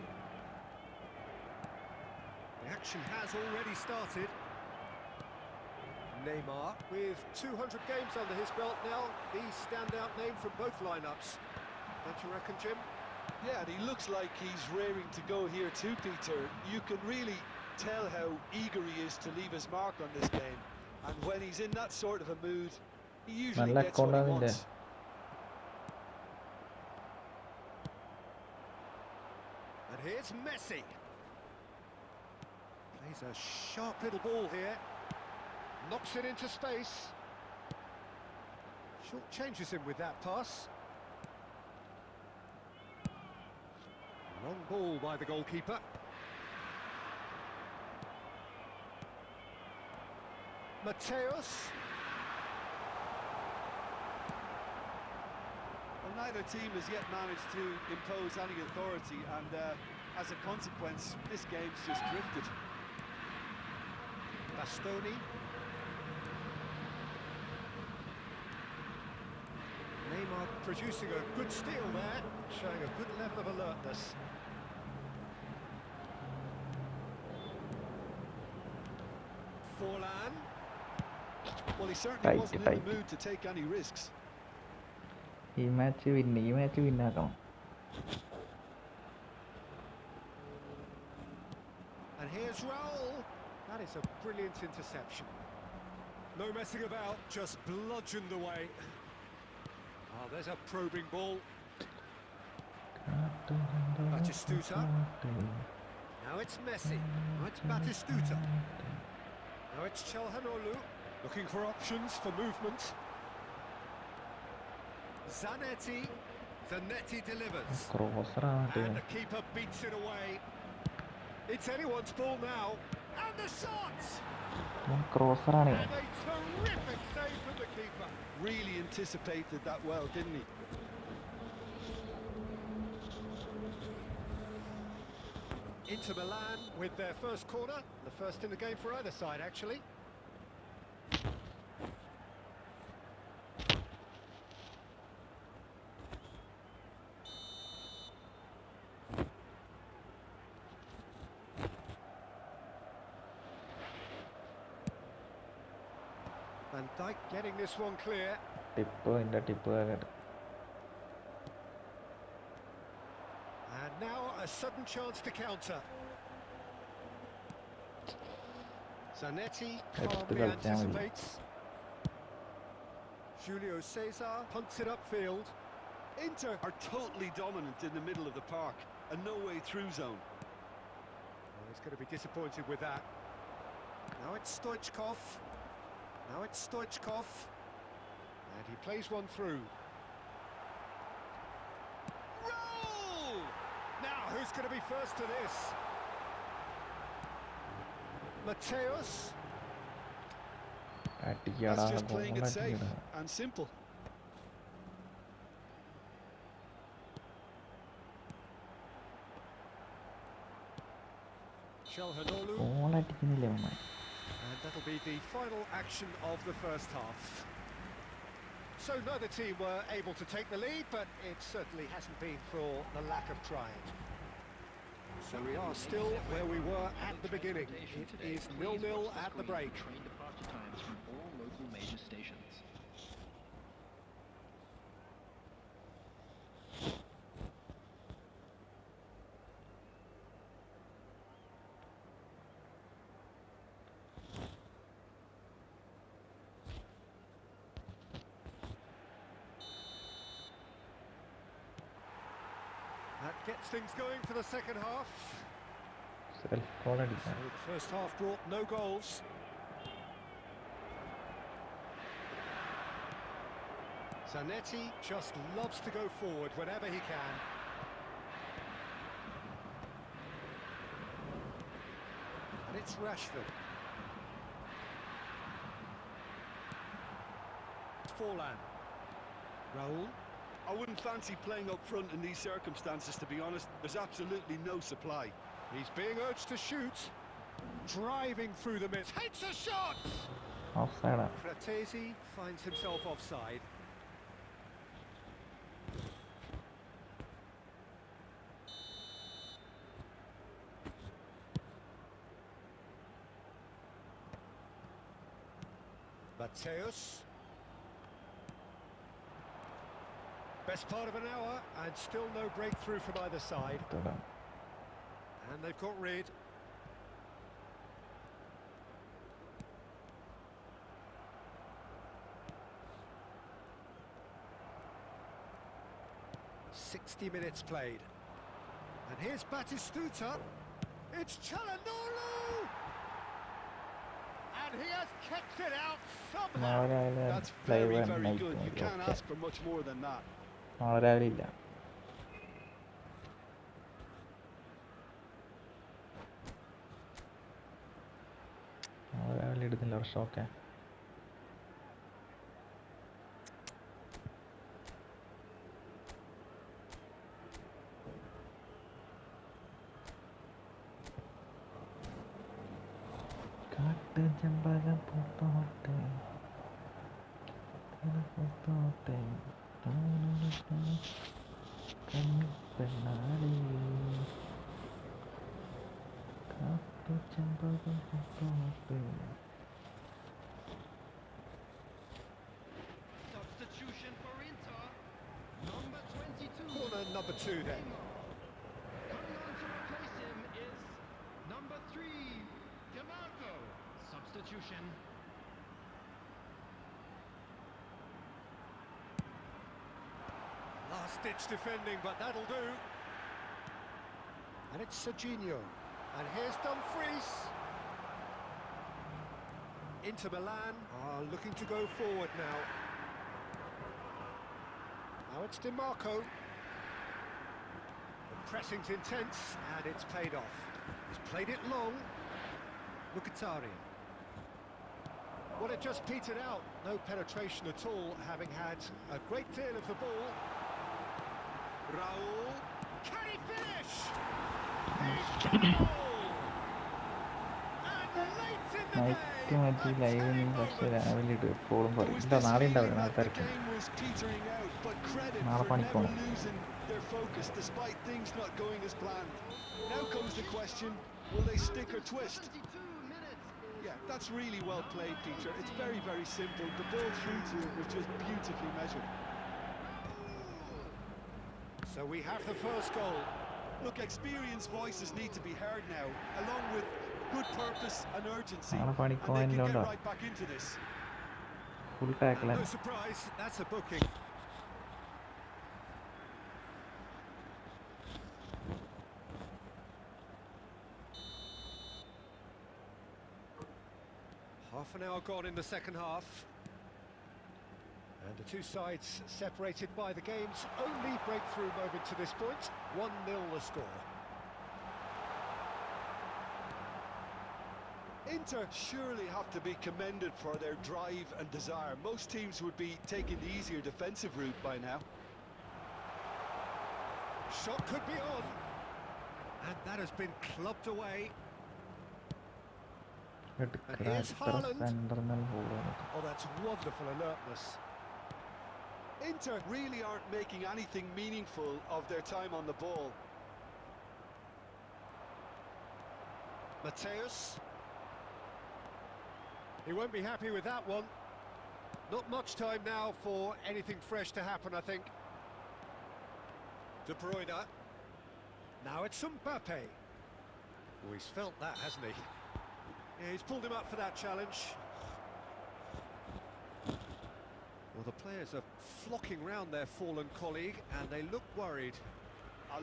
The action has already started. Neymar, with 200 games under his belt now, the standout name from both lineups. Don't you reckon, Jim? Yeah, and he looks like he's raring to go here too, Peter. You can really tell how eager he is to leave his mark on this game. And when he's in that sort of a mood, he usually നല്ല gets what he corner wants. And here's Messi. Plays a sharp little ball here. Knocks it into space. Short changes him with that pass. Long ball by the goalkeeper. Mateos. Well, neither team has yet managed to impose any authority, and as a consequence, this game's just drifted. Bastoni. Neymar producing a good steal there, showing a good level of alertness. Forlan. Well, he certainly wasn't in Fight. the mood to take any risks. ഈ match വിന്നാക്കണം. And here's Raul. That is a brilliant interception. No messing about, just bludgeoned away. Oh, there's a probing ball. Batistuta. Now it's Messi. Now it's Batistuta. Now it's Çalhanoğlu. Looking for options for movement. Zanetti. Zanetti delivers. And the keeper beats it away. It's anyone's ball now. And the shots! ക്രോസറാണ്. And a terrific save from the keeper. Really anticipated that well, didn't he? Inter Milan with their first corner, the first in the game for either side, actually. Van Dijk getting this one clear. Tip And now a sudden chance to counter. Zanetti calmly anticipates. Julio Cesar punts it upfield. Inter are totally dominant in the middle of the park, a no-way-through zone. Oh, he's going to be disappointed with that. Now it's Stoichkov. Now it's Stoichkov. And he plays one through. Roll! Now, who's going to be first to this? Mateos. That's just playing it safe and simple. Çalhanoğlu. ഗോളടിക്കുന്നില്ല അവന്മാർ. And that'll be the final action of the first half. So neither team were able to take the lead, but it certainly hasn't been for the lack of trying. So we are still where we were at the beginning. It is 0-0 at the break. Train departure times from all local major stations. That gets things going for the second half. Self goal So അടിക്കാൻ. the first half brought no goals. Zanetti just loves to go forward whenever he can. And it's Rashford. It's Forlan. Raul. I wouldn't fancy playing up front in these circumstances, to be honest. There's absolutely no supply. He's being urged to shoot. Driving through the midst. Hits a shot! ഓഫ്സൈഡാ. Fratesi finds himself offside. Mateus. Best part of an hour and still no breakthrough from either side. And they've got rid. .60 minutes played. And here's Batistuta. It's Çalhanoğlu! And he has kept it out somehow. That's very, very good. You can't ask for much more than that. നാളെ രാവിലെ ഇല്ല. നാളെ രാവിലെ എടുത്തില്ല വർഷമൊക്കെ. കാട്ട് ചെമ്പകം പൂത്തോട്ടെ പൂത്തോട്ടെ കണ്ണിപ്പെണ്ണാടി കാട്ടു ചെമ്പകം പൂത്തോട്ടെ. Substitution for Inter. Number 22. Corner number 2 then. Coming on to replace him is number 3, DeMarco. Substitution. Last-ditch defending, but that'll do. And it's Serginho. And here's Dumfries. Inter Milan are looking to go forward now. Now it's DeMarco. The pressing's intense, and it's paid off. He's played it long. Mkhitaryan. Well, it just petered out. No penetration at all, having had a great deal of the ball. Raul. Can he finish? He's goal! And late in the night മറ്റേ ലൈവിന് പക്ഷേ രാവിലെ ഇട്ട് എപ്പോഴും പറയും. ഇല്ല, നാളെ ഉണ്ടാവില്ല, നാളെ തിരക്കും. നാളെ പണിക്ക് പോകണം. Their focus despite things not going as planned. Now comes the question, will they stick or twist? 72 minutes. Yeah, that's really well played, Peter. It's very, very simple. The ball through to him was just beautifully measured. So we have the first goal. Look, experienced voices need to be heard now, along with good purpose and urgency. നാളെ And പണിക്ക് they can get പോകാനുണ്ടോ? right back into this. Full And ടാക്കിലാണ്. no surprise, that's a booking. Half an hour gone in the second half. And the two sides separated by the game's only breakthrough moment to this point. 1-0 the score. Inter surely have to be commended for their drive and desire. Most teams would be taking the easier defensive route by now. Shot could be on. And that has been clubbed away. Oh, that's wonderful alertness. Inter really aren't making anything meaningful of their time on the ball. Mateus. He won't be happy with that one. Not much time now for anything fresh to happen, I think. De Bruyne. Now it's Mbappe. Oh, he's felt that, hasn't he? Yeah, he's pulled him up for that challenge. Well, the players are flocking round their fallen colleague, and they look worried.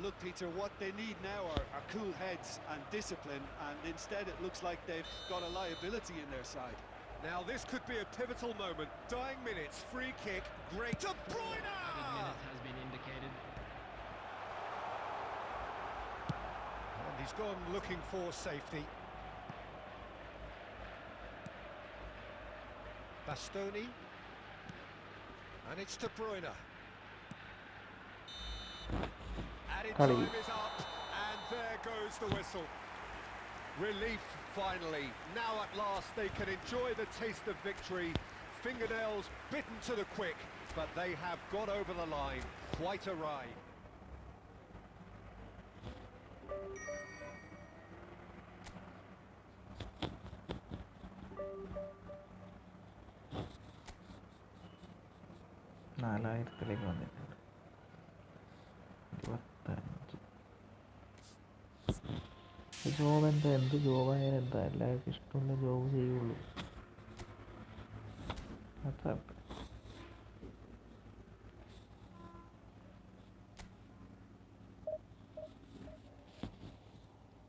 Look, Peter, what they need now are cool heads and discipline, and instead it looks like they've got a liability in their side. Now this could be a pivotal moment. Dying minutes, free kick, great. De Bruyne! Added minutes has been indicated. And he's gone looking for safety. Bastoni. And it's De Bruyne. കളി. Time is up, and there goes the whistle. Relief finally. Now at last they can enjoy the taste of victory. Fingernails bitten to the quick, but they have got over the line. Quite a ride. നാലായിരത്തിലേക്ക് വന്നിട്ടുണ്ട്. 25 job എന്താ, എന്ത് ജോബായാലും എന്താ, എല്ലാവർക്കും ഇഷ്ടമുള്ള job ചെയ്യുള്ളൂ. അത്ര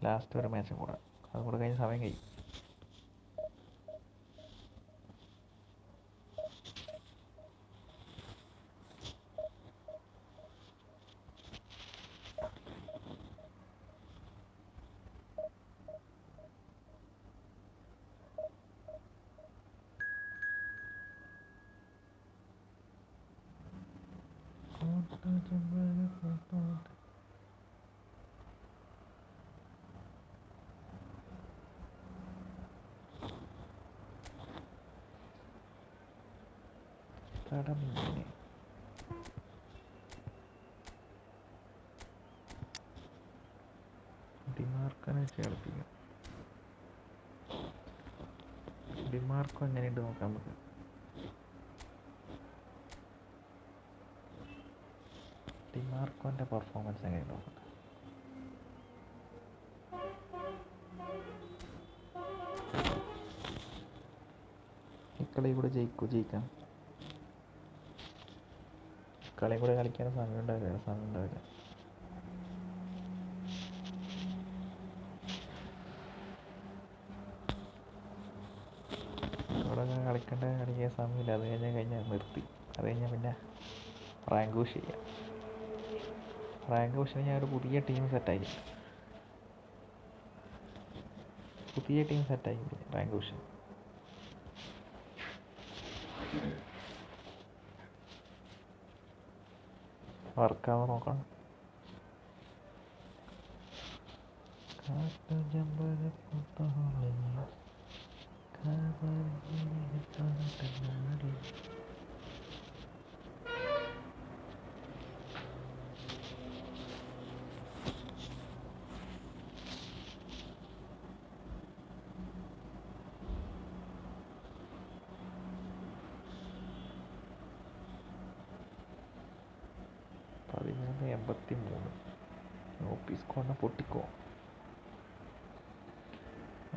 last ഒരു മാച്ചും കൂടെ, അതും കൂടെ കഴിഞ്ഞ് സമയം കഴിയും. ഡിമാർക്കനെ ചേർപ്പിക്കാം. ഡിമാർക്കോ എങ്ങനെയുണ്ട് നോക്കാം നമുക്ക്. ഡിമാർക്കോൻ്റെ പെർഫോമൻസ് എങ്ങനെയുണ്ട് നോക്കട്ടെ. ഇക്കളി കൂടെ ജയിക്കാം. കളി കൂടെ കളിക്കാൻ സമയം ഉണ്ടാവില്ല. ഇവിടെ കളിക്കാൻ സമയമില്ല. അത് കഴിഞ്ഞാൽ നിർത്തി. അത് കഴിഞ്ഞാൽ പിന്നെ റാങ്ക് പുഷ് ചെയ്യാം. റാങ്ക് പുഷിന് ഞാൻ ഒരു പുതിയ ടീം സെറ്റാക്കി റാങ്ക് പുഷ്. വർക്കാവാൻ നോക്കണം.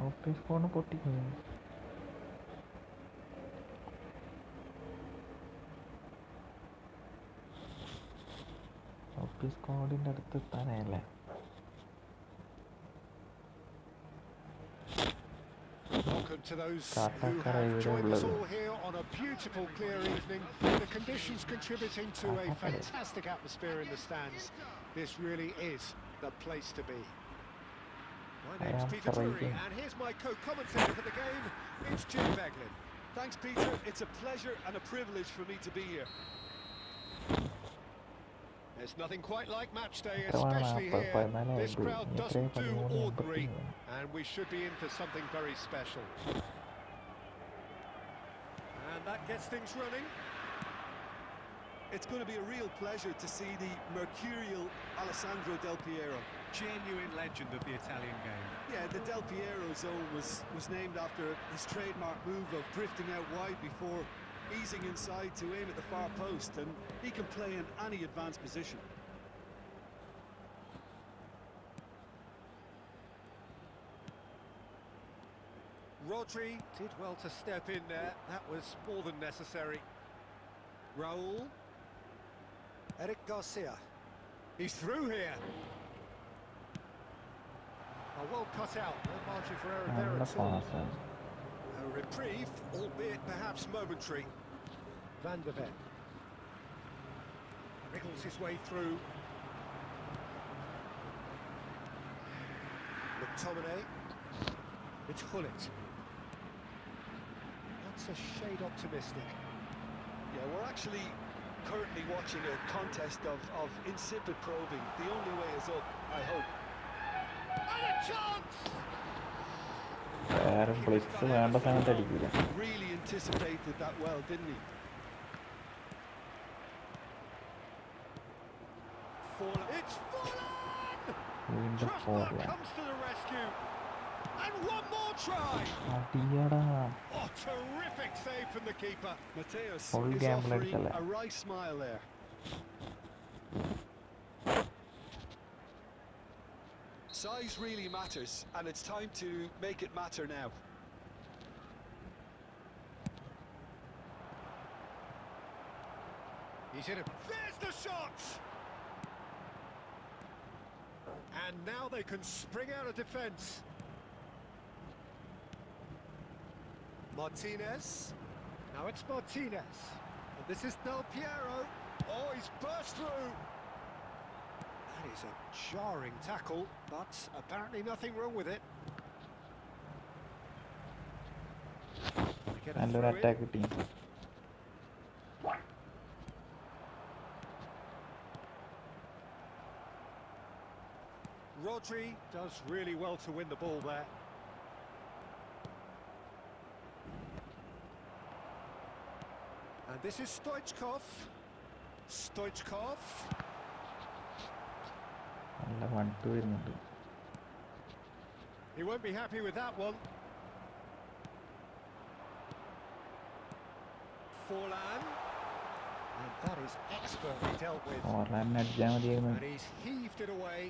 ഓഫീസ് കോണ് പൊട്ടിക്കോ. ഓഫീസ് കോഡിൻ്റെ അടുത്ത് എത്താനല്ലേ. Welcome to those who have joined us all here on a beautiful clear evening. The conditions contributing to a fantastic atmosphere in the stands. This really is the place to be. My name's Peter Drury, and here's my co-commentator for the game. It's Jim Beglin. Thanks, Peter. It's a pleasure and a privilege for me to be here. There's nothing quite like match day, especially here. This crowd doesn't do ordinary, and we should be in for something very special. And that gets things running. It's going to be a real pleasure to see the mercurial Alessandro Del Piero. Genuine legend of the Italian game. Yeah, the Del Piero zone was named after his trademark move of drifting out wide before easing inside to aim at the far post, and he can play in any advanced position. Rodri did well to step in there. That was more than necessary. Raul. Eric Garcia. He's through here. Oh, well cut out. No margin for error there at all. A reprieve, albeit perhaps momentary. Van der Ven. Wriggles his way through. McTominay. It's Gullit. That's a shade optimistic. Yeah, we're actually currently watching a contest of insipid probing. The only way is up, I hope. And a chance! വേറെ blitz വേണ്ട സമയത്ത് അടിക്കില്ല. Really anticipated that well, didn't he? It's fallen! വീണ്ടും Crossbar comes to the rescue. And one more try! അടിയടാ. Oh, terrific save from the keeper. Mateus Full is game offering ലെടുത്തല്ലേ. a right smile there. Size really matters, and it's time to make it matter now. He's hit it. There's the shot! And now they can spring out of defence. Martinez. Now it's Martinez. And this is Del Piero. Oh, he's burst through. That is a jarring tackle, but apparently nothing wrong with it. They get a നല്ലൊരു throw in. Attack കിട്ടി. Rodri does really well to win the ball there. And this is Stoichkov. Stoichkov. നല്ല വണ്ട് വരുന്നുണ്ട്. He won't be happy with that one. Forlan. And that is expertly dealt with. ഓർലാൻഡിനെ അടിച്ചാൽ മതിയായിരുന്നു. And he's heaved it away.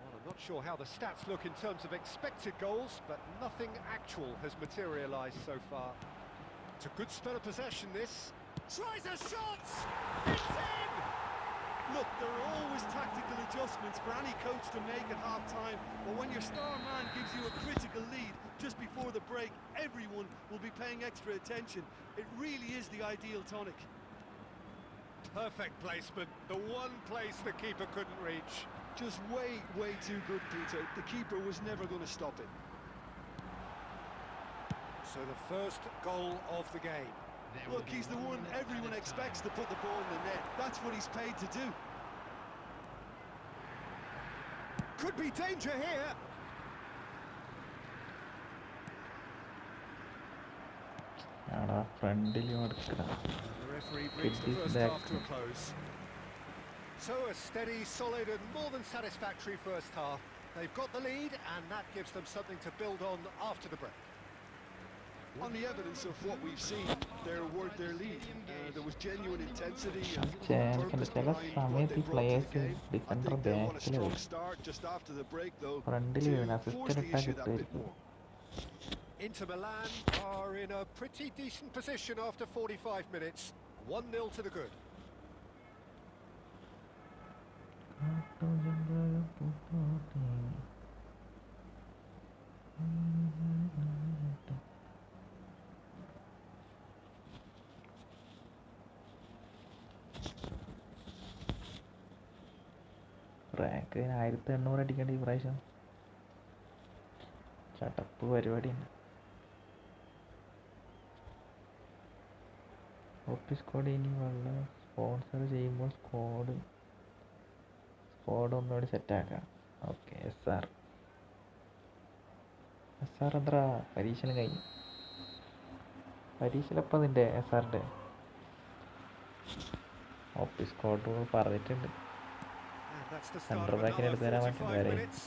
Well, I'm not sure how the stats look in terms of expected goals, but nothing actual has materialised so far. It's a good spell of possession, this. Tries a shot! It's in! Look, there are always tactical adjustments for any coach to make at half-time, but when your star man gives you a critical lead just before the break, everyone will be paying extra attention. It really is the ideal tonic. Perfect placement, the one place the keeper couldn't reach. Just way too good, Peter. The keeper was never going to stop it. So the first goal of the game. Look, he's the one everyone expects to put the ball in the net. That's what he's paid to do. Could be danger here. ആടാ ഫ്രണ്ടിൽ കൊടുക്കണം. The referee brings the It is first back. half to a close. So a steady, solid and more than satisfactory first half. They've got the lead and that gives them something to build on after the break. On the evidence of what we've seen, they're worth their lead. There was genuine intensity and purpose ചില behind what സമയത്ത് they ഈ brought to the players game. I defender think they'll want a ബാക്കിൽ strong start just after the break, though, ഫ്രണ്ടിൽ to വീണ് force assistant the ഇട്ടാൽ issue that bit കിട്ടുമായിരിക്കും. more. Inter Milan are in a pretty decent position after 45 minutes. 1-0 to the good. Rank 1800 അടിക്കേണ്ട ഈ പ്രാവശ്യം. ചടപ്പ് പരിപാടിയുണ്ട്. Office squad ഇനി വെള്ളം സ്പോൺസർ ചെയ്യുമ്പോൾ സ്ക്വാഡ് ഒന്നുകൂടി സെറ്റാക്കാം. ഓക്കെ SR എത്ര പരീക്ഷണം കഴിഞ്ഞു. പരീക്ഷയിലപ്പം അതിൻ്റെ SRൻ്റെ ഓഫീസ് സ്ക്വാഡ് പറഞ്ഞിട്ടുണ്ട്. And that's the start central of ബാക്കിന് another എടുത്ത് തരാൻ പറ്റും 45 വരെ. minutes.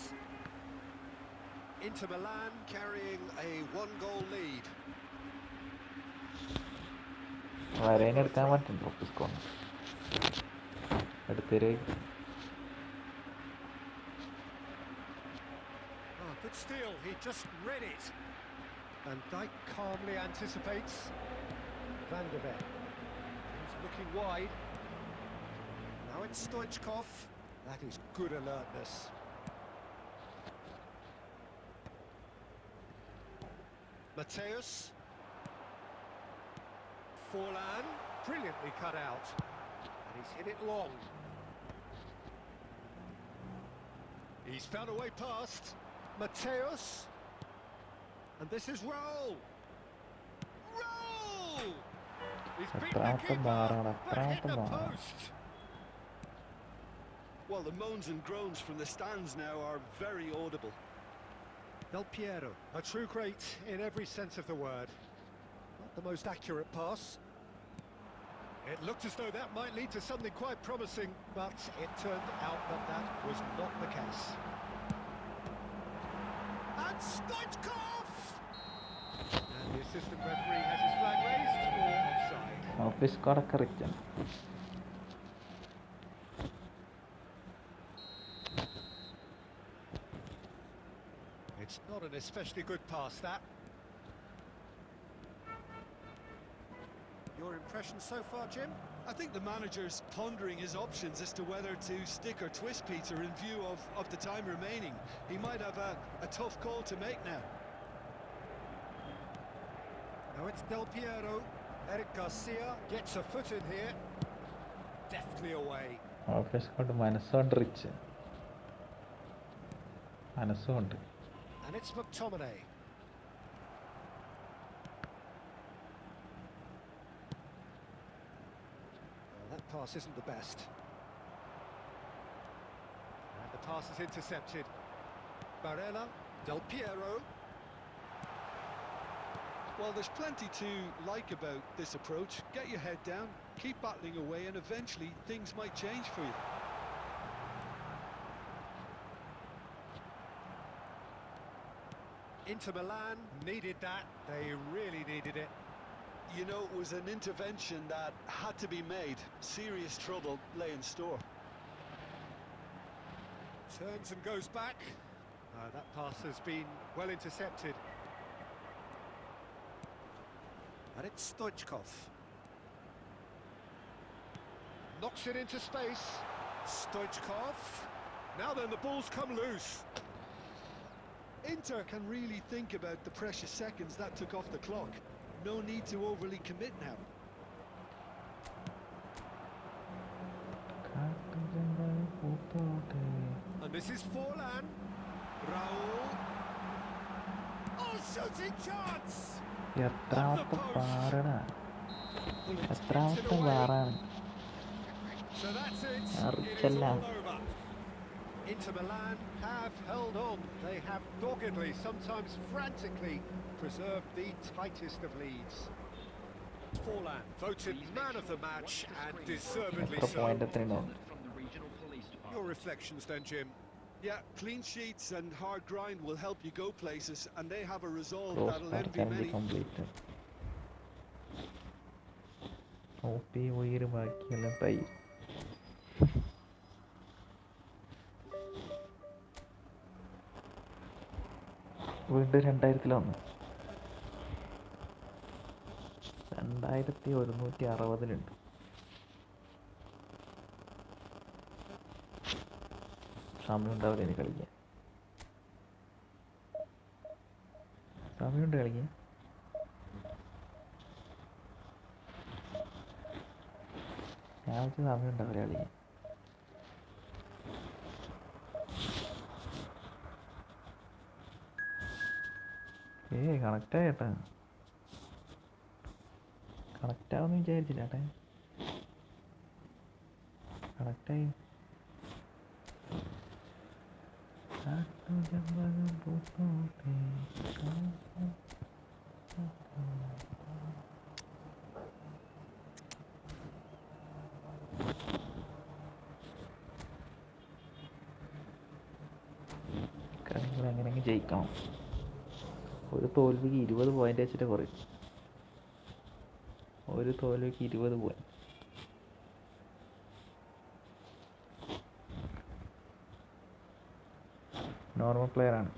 Inter Milan carrying a 1-goal lead. വരേനെ എടുക്കാൻ പറ്റും ഓഫീസ് സ്ക്വാഡ് എടുത്തര്. Oh, good steal, he just read it. Van Dijk calmly anticipates. Van der Beek. He's looking wide. Now it's Stoichkov. That is good alertness. Mateus. Forlan. Brilliantly cut out. And he's hit it long. He's found a way past. Mateus. And this is Raul. Raul! He's beaten the keeper, but hit the post. Well, the moans and groans from the stands now are very audible. Del Piero, a true great in every sense of the word. Not the most accurate pass. It looked as though that might lead to something quite promising, but it turned out that that was not the case. And Stoichkov! And the assistant referee has his flag raised for offside. Office കോഡൊക്കെ റിച്ചാണ്. It's not an especially good pass, that. Your impression so far, Jim? I think the manager's pondering his options as to whether to stick or twist Peter in view of the time remaining. He might have a tough call to make now. Now it's Del Piero. Eric Garcia gets a foot in here. Deftly away. Office code മനസ്സുകൊണ്ട് rich. മനസ്സുകൊണ്ട്. And it's McTominay. Well, that pass isn't the best. And the pass is intercepted. Barella, Del Piero. Well, there's plenty to like about this approach. Get your head down, keep battling away, and eventually things might change for you. Inter Milan needed that. They really needed it. You know, it was an intervention that had to be made. Serious trouble lay in store. Turns and goes back. That pass has been well intercepted. And it's Stoichkov. Knocks it into space. Stoichkov. Now then, the ball's come loose. Inter can really think about the precious seconds that took off the clock. No need to overly commit now. And this is Forlan. Raul. Oh, shooting chance! എത്രാമത്തെ പാറടാ, എത്രാമത്തെ പാറാണ്. So that's it. It is അറിച്ചല്ല. all over. Inter Milan have held on. They have doggedly, sometimes frantically, preserved the tightest of leads. Forlan voted man of the match and deservedly എത്ര so. Point എത്രയുണ്ടാവും? From the regional police Your department. reflections then, Jim? Yeah, clean sheets and hard grind will help you go places, and they have a resolve Cross that'll bar envy can be many. completed. OP ഉയർ ബാക്കിയെല്ലാം തൈ. വീണ്ടും 2000-ൽ 2160-ലുണ്ട്. സമയം ഉണ്ടാവില്ല ഇനി കളിക്കാൻ. സമയമുണ്ട് കളിക്കാൻ. ഞാൻ വെച്ച സമയം ഉണ്ടാവില്ല കളിക്കാൻ. കണക്റ്റായി ചേട്ടാ. കണക്റ്റാവുമെന്ന് വിചാരിച്ചില്ല ചേട്ടാ. കണക്റ്റായി. കളികൾ എങ്ങനെയെങ്കിലും ജയിക്കണം. ഒരു തോൽവിക്ക് 20 പോയിന്റ് വെച്ചിട്ട് കുറയും. ഒരു തോൽവിക്ക് 20 പോയിന്റ്. നോർമൽ പ്ലെയർ ആണ്.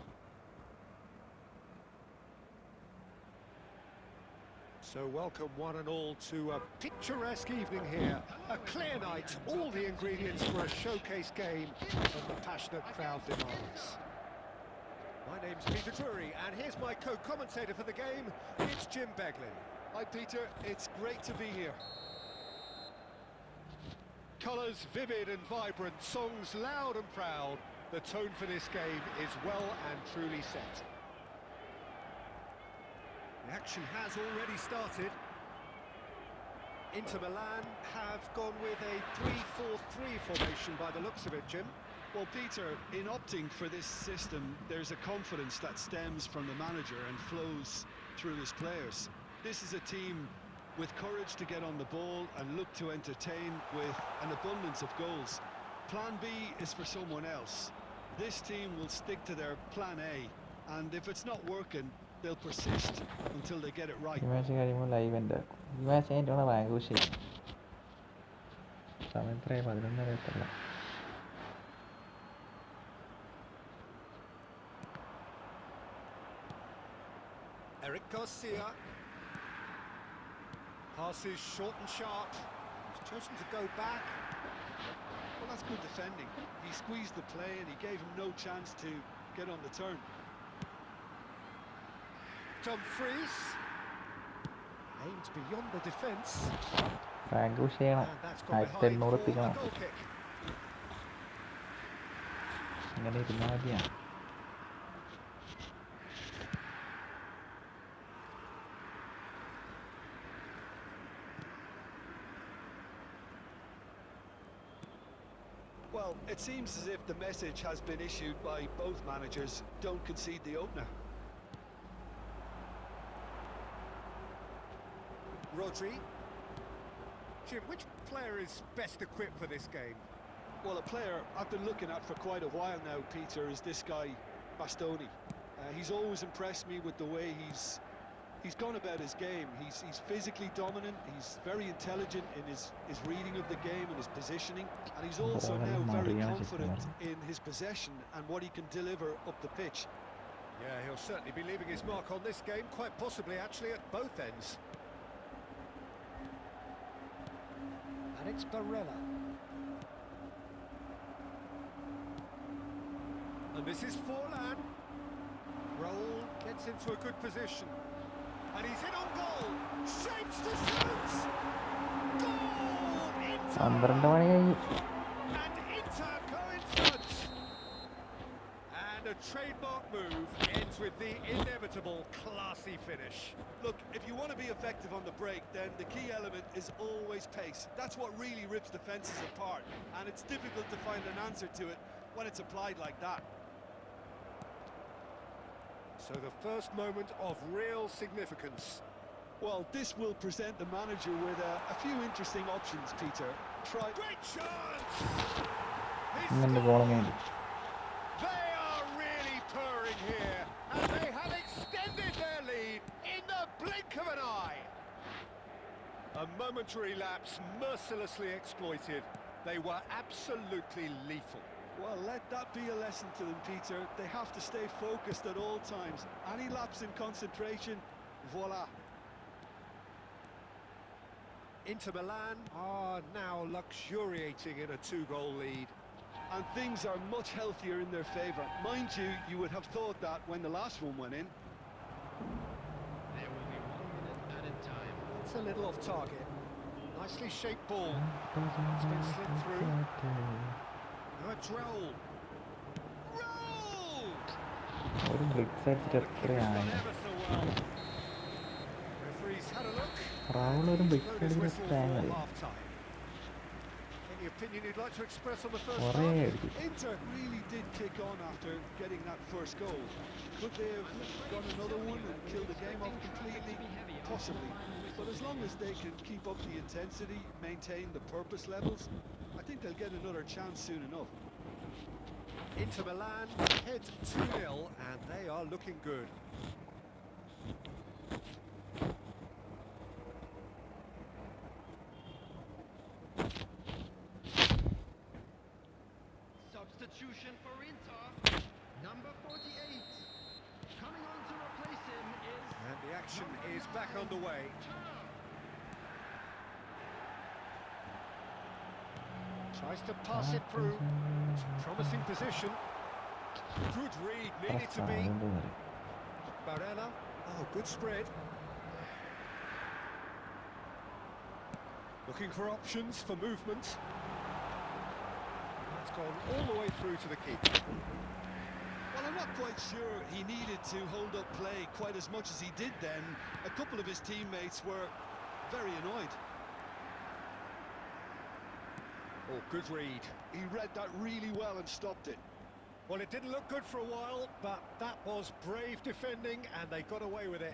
So welcome one and all to a picturesque evening here. A clear night, all the ingredients for a showcase game that the passionate crowd demands. My name's Peter Drury, and here's my co-commentator for the game. It's Jim Beglin. Hi, Peter. It's great to be here. Colours vivid and vibrant, songs loud and proud. The tone for this game is well and truly set. The action has already started. Inter Milan have gone with a 3-4-3 formation by the looks of it, Jim. Well, Peter, in opting for this system, there's a confidence that stems from the manager and flows through his players. This is a team with courage to get on the ball and look to entertain with an abundance of goals. Plan B is for someone else. This team will stick to their plan A, and if it's not working, they'll persist until they get it right. ഈ match കഴിയുമ്പോൾ live ഉണ്ട്. ഈ match കഴിഞ്ഞിട്ടാണ് rank push ചെയ്യും. സമയം എത്രയായി? 11:30 എത്തല്ല. Eric Garcia. Pass is short and sharp. He's chosen to go back. Well, that's good defending. He squeezed the play and he gave him no chance to get on the turn. Dumfries. Aimed beyond the defence. Rank push ചെയ്യണം. And that's gone behind 1800 for a എത്തിക്കണം. goal kick. ഇങ്ങനെ ഇരുന്നാൽ മതിയാണ്. Well, it seems as if the message has been issued by both managers: don't concede the opener. Rodri. Jim, which player is best equipped for this game? Well, a player I've been looking at for quite a while now, Peter, is this guy, Bastoni. He's always impressed me with the way he's gone about his game. He's physically dominant, he's very intelligent in his reading of the game and his positioning, and he's also now very confident in his possession and what he can deliver up the pitch. Yeah, he'll certainly be leaving his mark on this game, quite possibly actually at both ends. And it's Barella. And this is Forlan. Raul gets into a good position. And he's in on goal. Shapes to shoot. Goal! Inter! 12 മണിയായി. And Inter go in front. And a trademark move ends with the inevitable classy finish. Look, if you want to be effective on the break, then the key element is always pace. That's what really rips defences apart, and it's difficult to find an answer to it when it's applied like that. So the first moment of real significance. Well, this will present the manager with a few interesting options, Peter. Try. Great chance! ഇങ്ങനെ ഗോളം കഴിഞ്ഞു. They are really purring here, and they have extended their lead in the blink of an eye. A momentary lapse mercilessly exploited. They were absolutely lethal. Well, let that be a lesson to them, Peter. They have to stay focused at all times. Any lapse in concentration, voila. Inter Milan are now luxuriating in a 2-goal lead. And things are much healthier in their favour. Mind you, you would have thought that when the last one went in. There will be 1 minute added time. It's a little off target. Nicely shaped ball. It's been slipped through. Now it's Raul. Raul! ഒരു BRICS അടിച്ചിട്ട് എത്രയായി? Ever so well. Referee's had a look. റാവുൾ ഒരു BRICS Blown his അടിച്ചിട്ട് whistle എത്രയായി? for half-time. Any opinion you'd like to express on the first കുറേ half? അടിച്ചു. Inter really did kick on after getting that first goal. Could they have got another one and killed the game off completely? Possibly. But as long as they can keep up the intensity, maintain the purpose levels, I think they'll get another chance soon enough. Inter Milan head 2-0 and they are looking good. Substitution for Inter. Number 48. Coming on to replace him is... And the action is back underway. Tries to pass it through. It's a promising position. Good read, needed to be. Barella. Oh, good spread. Looking for options for movement. That's gone all the way through to the keeper. Well, I'm not quite sure he needed to hold up play quite as much as he did then. A couple of his teammates were very annoyed. Oh, good read. He read that really well and stopped it. Well, it didn't look good for a while, but that was brave defending, and they got away with it.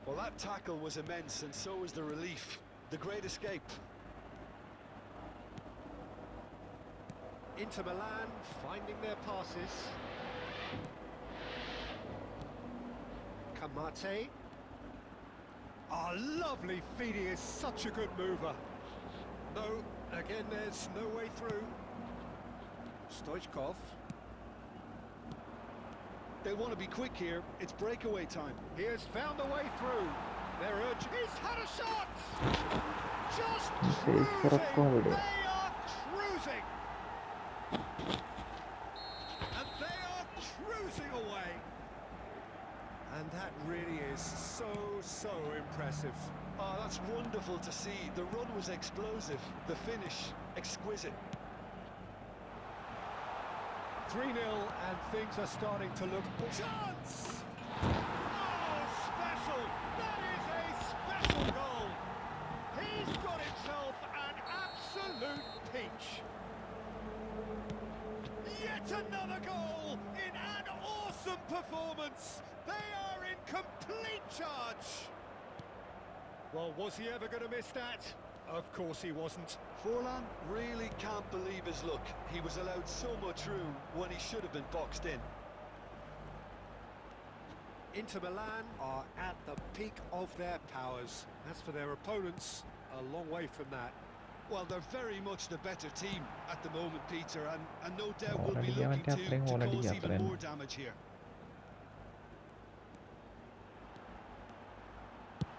Well, that tackle was immense, and so was the relief. The great escape. Inter Milan finding their passes. Kamate. Ah, lovely feed. He is such a good mover. No, again, there's no way through. Stoichkov. They'll want to be quick here. It's breakaway time. He has found a way through. They're urging. He's had a shot! Just cruising! They are cruising! And they are cruising away. And that really is so impressive. Oh, that's wonderful to see. The run was explosive. The finish, exquisite. 3-0 and things are starting to look... Chance! Oh, special! That is a special goal! He's got himself an absolute peach. Yet another goal in an awesome performance. They are in complete charge. Well, was he ever going to miss that? Of course he wasn't. Forlan really can't believe his luck. He was allowed so much room when he should have been boxed in. Inter Milan are at the peak of their powers. As for their opponents, a long way from that. Well, they're very much the better team at the moment, Peter, and no doubt will be looking to cause even more damage here.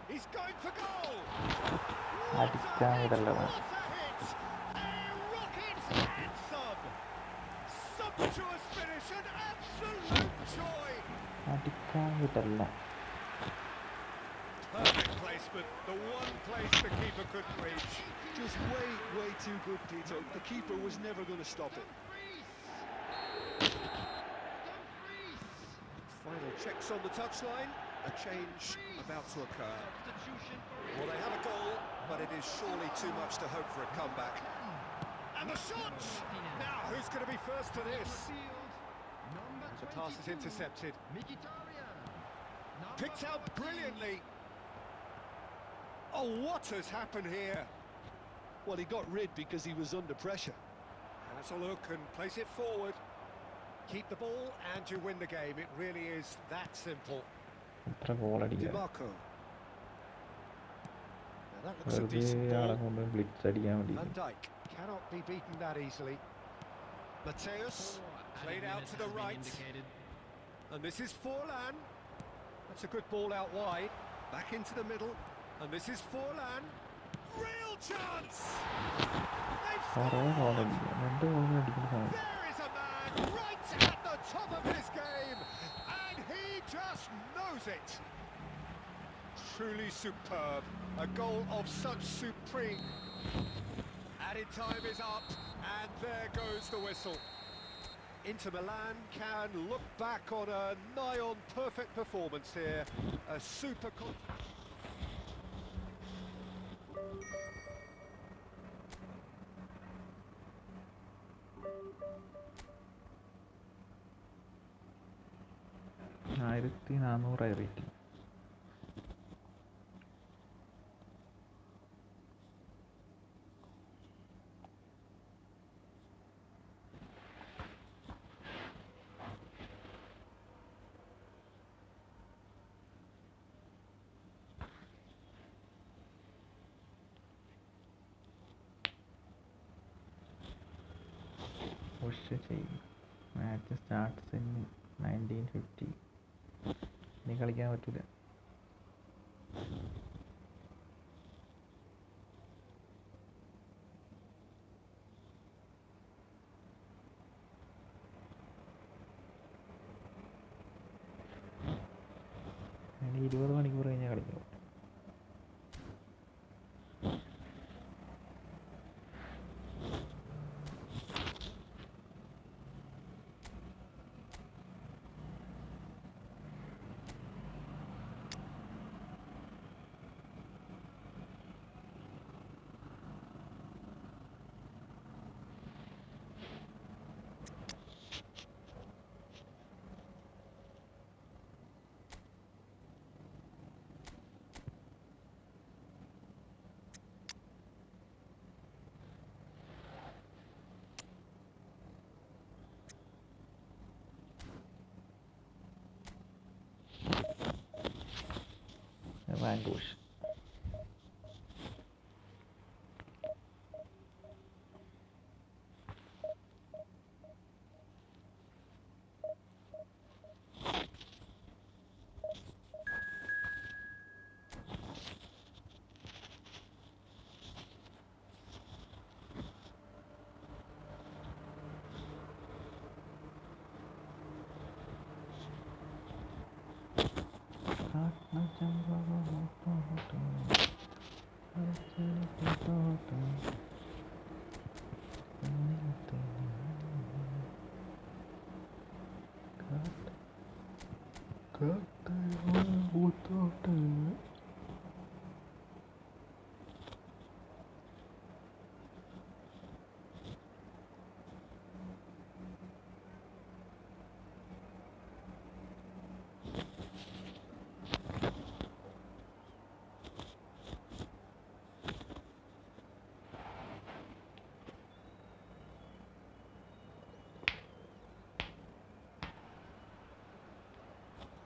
He's going for goal! അടിക്കാൻ വിടല്ലേ What a hit! A rocket anthem! Sumptuous finish and absolute joy! അടിക്കാൻ വിടല്ല. Perfect placement, the one place the keeper couldn't reach. Just way too good, Peter. The keeper was never going to stop it. Final checks on the touchline. A change about to occur. Well, they have a goal, but it is surely too much to hope for a comeback. And the shot! Now, who's going to be first to this? The pass is intercepted. Picked out brilliantly. Oh, what has happened here? Well, he got rid because he was under pressure. Has a look and place it forward. Keep the ball and you win the game. It really is that simple. എത്ര goal അടിക്കാം Marco. Now that looks a decent വെറുതെ ആളെ ball. കൊണ്ട് blitz അടിക്കാൻ വേണ്ടി. Van Dijk cannot be beaten that easily. Mateus played out to the right. And this is Forlan. That's a good ball out wide. Back into the middle. And this is Forlan. Real chance! They've കുറേ goal scored! അടിക്കാം. 2 goal അടിക്കുന്ന സമയം. There is a man right at the top of his game, and he just knows it. Truly superb. A goal of such supreme. Added time is up, and there goes the whistle. Inter Milan can look back on a nigh-on perfect performance here. A super... $1400 rating. Push ചെയ്യും. Match starts in 1950. ഇനി കളിക്കാൻ പറ്റൂല. ഇനി 20 മണിക്കൂർ കഴിഞ്ഞാൽ കളിക്കാൻ പറ്റും. Frank Bush.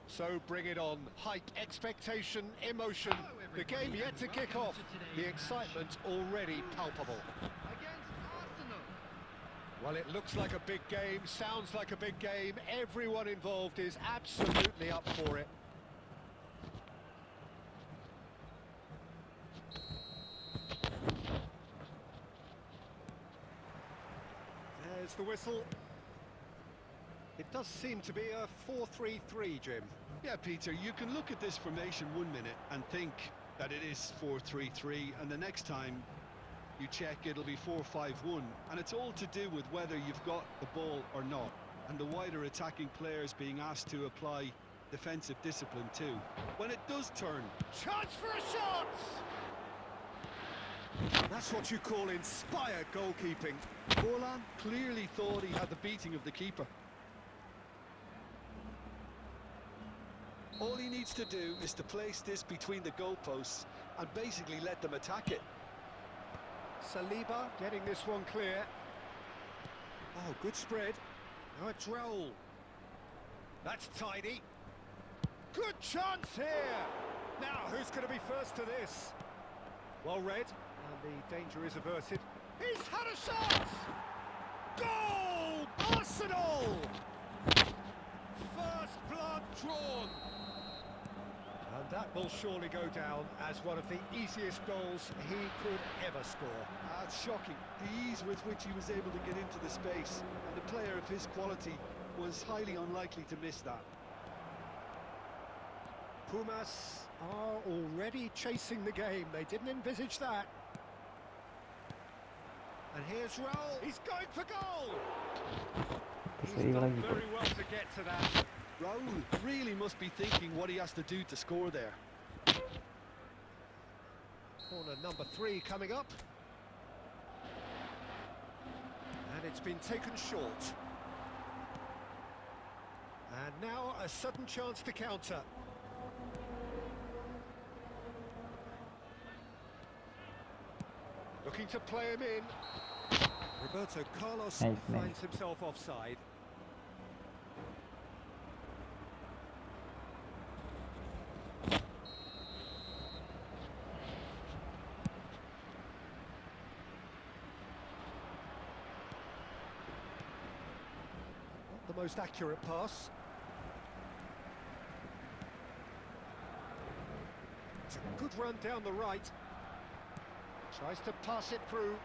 So bring it on. Hype, expectation, emotion. The game yet to kick off. The excitement already palpable. Against Arsenal. Well, it looks like a big game, sounds like a big game. Everyone involved is absolutely up for it. There's the whistle. It does seem to be a 4-3-3, Jim. Yeah, Peter, you can look at this formation 1 minute and think that it is 4-3-3, and the next time you check it'll be 4-5-1, and it's all to do with whether you've got the ball or not, and the wider attacking players being asked to apply defensive discipline too. When it does turn... Chance for a shot! That's what you call inspired goalkeeping. Forlan clearly thought he had the beating of the keeper. All he needs to do is to place this between the goalposts and basically let them attack it. Saliba getting this one clear. Oh, good spread. Now it's Raul. That's tidy. Good chance here. Now, who's going to be first to this? Well read, and the danger is averted. He's had a shot! Goal! Arsenal! First blood drawn. And that will surely go down as one of the easiest goals he could ever score. That's shocking. The ease with which he was able to get into the space, and a player of his quality was highly unlikely to miss that. Pumas are already chasing the game. They didn't envisage that. And here's Raul. He's going for goal. He's done very well to get to that. Raul really must be thinking what he has to do to score there. Corner number 3 coming up. And it's been taken short. And now a sudden chance to counter. Looking to play him in. Roberto Carlos finds himself offside. Not the most accurate pass. It's a good run down the right. Tries to pass it through.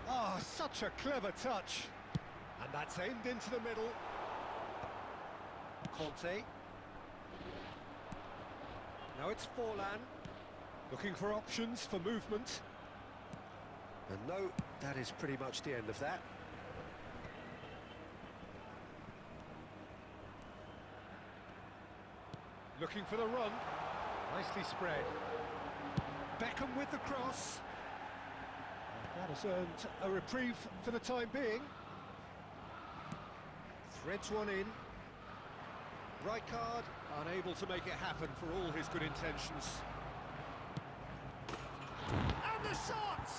Oh, such a clever touch. And that's aimed into the middle. Conte. Now it's Forlan. Looking for options for movement. And no, that is pretty much the end of that. Looking for the run. Nicely spread. Beckham with the cross. That has earned a reprieve for the time being. Threads one in. Rijkaard unable to make it happen for all his good intentions. And the shot!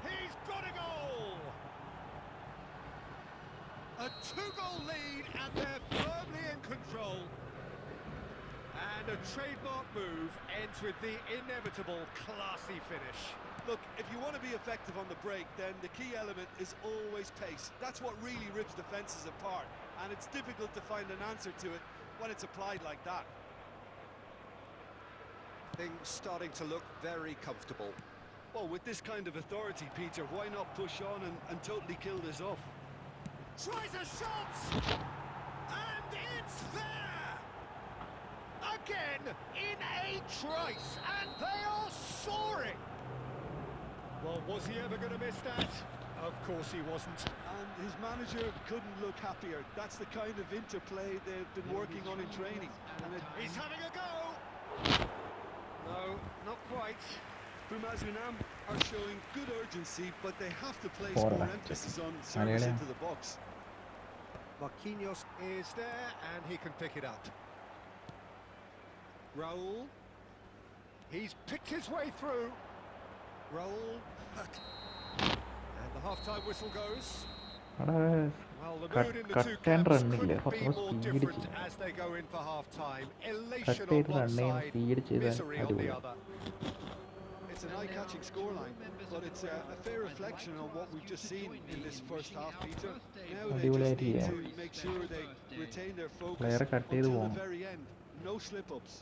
He's got a goal! A 2-goal lead, and they're firmly in control. And a trademark move ends with the inevitable classy finish. Look, if you want to be effective on the break, then the key element is always pace. That's what really rips defences apart, and it's difficult to find an answer to it when it's applied like that. Things starting to look very comfortable. Well, with this kind of authority, Peter, why not push on and totally kill this off? Tries a shot! And it's there! Again, in a trice, and they are soaring! Well, was he ever going to miss that? Of course he wasn't. And his manager couldn't look happier. That's the kind of interplay they've been working on in training. And He's having a go! No, not quite. Bumazunam are showing good urgency, but they have to place Forward. more emphasis on service Malayalam. into the box. Marquinhos is there, and he can pick it up. Raul. He's picked his way through. Raul. And the half-time whistle goes. അവിടെ Well, the Cut- mood in the cut two and camps run ഇല്ലേ? couldn't be കുറച്ചുകൂടെ more speed different ചെയ്യണം. as they go in for half-time. Cut Elation on ചെയ്ത് one run ചെയ്യണം, side, speed ചെയ്താൽ misery on the അടിപൊളി. other. It's an eye-catching scoreline, but it's a fair reflection on what we've just seen in this first half, Peter. Now they just അടിപൊളിയായിട്ട് need ചെയ്യാം. to make sure they retain their focus Player cut ചെയ്ത് until the പോകണം. very end. No slip-ups.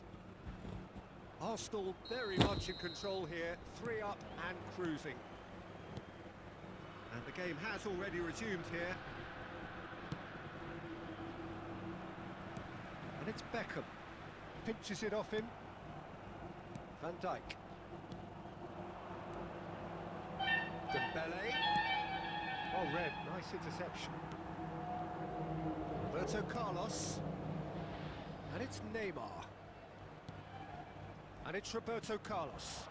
Arsenal very much in control here, 3 up and cruising. And the game has already resumed here. And it's Beckham. Pinches it off him. Van Dijk. Dembele. Well read, nice interception. Roberto Carlos. And it's Neymar. And it's Roberto Carlos.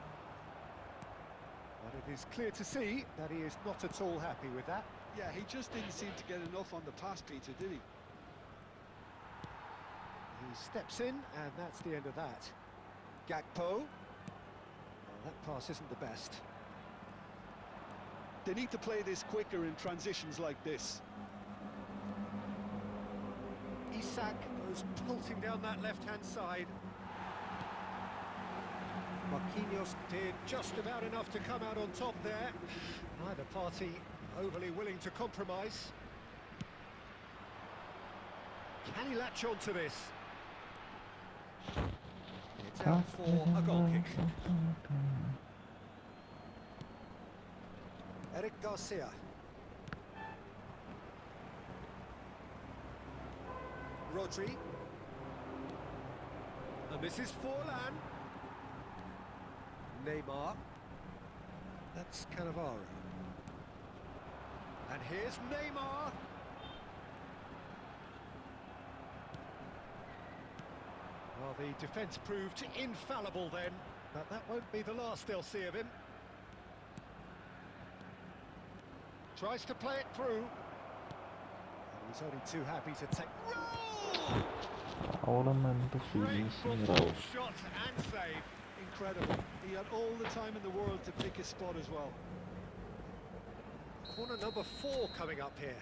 But it is clear to see that he is not at all happy with that. Yeah, he just didn't seem to get enough on the pass, Peter, did he? He steps in, and that's the end of that. Gakpo. Well, that pass isn't the best. They need to play this quicker in transitions like this. Isak goes pulsing down that left-hand side. Marquinhos did just about enough to come out on top there. Neither party overly willing to compromise. Can he latch on to this? It's out for a goal kick. Eric Garcia. Rodri. And this is Forlan. Neymar. That's Cannavaro. And here's Neymar. Well, the defence proved infallible then, but that won't be the last they'll see of him. Tries to play it through. And he's only too happy to take... Roll! Tournament Great finishing football row. shot and save. Incredible. He had all the time in the world to pick his spot as well. Corner number 4 coming up here.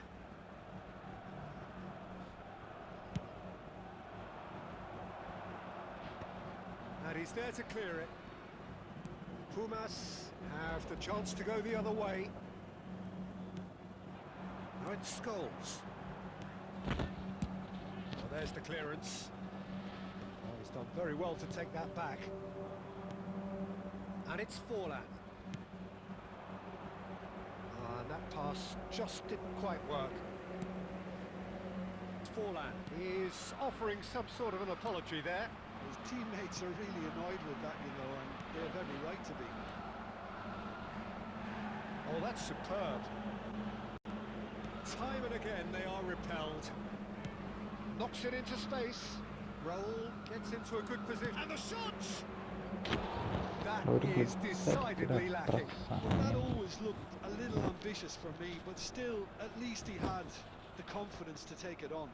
And he's there to clear it. Pumas have the chance to go the other way. Now it's Scholes. Well, there's the clearance. Oh, he's done very well to take that back. And it's Forlan. And that pass just didn't quite work. Forlan is offering some sort of an apology there. His teammates are really annoyed with that, you know, and they have every right to be. Oh, that's superb. Time and again they are repelled. Knocks it into space. Raul gets into a good position. And the shots! That Very good is decidedly set lacking. Well, that always looked a little ambitious for me, but still, at least he had the confidence to take it on.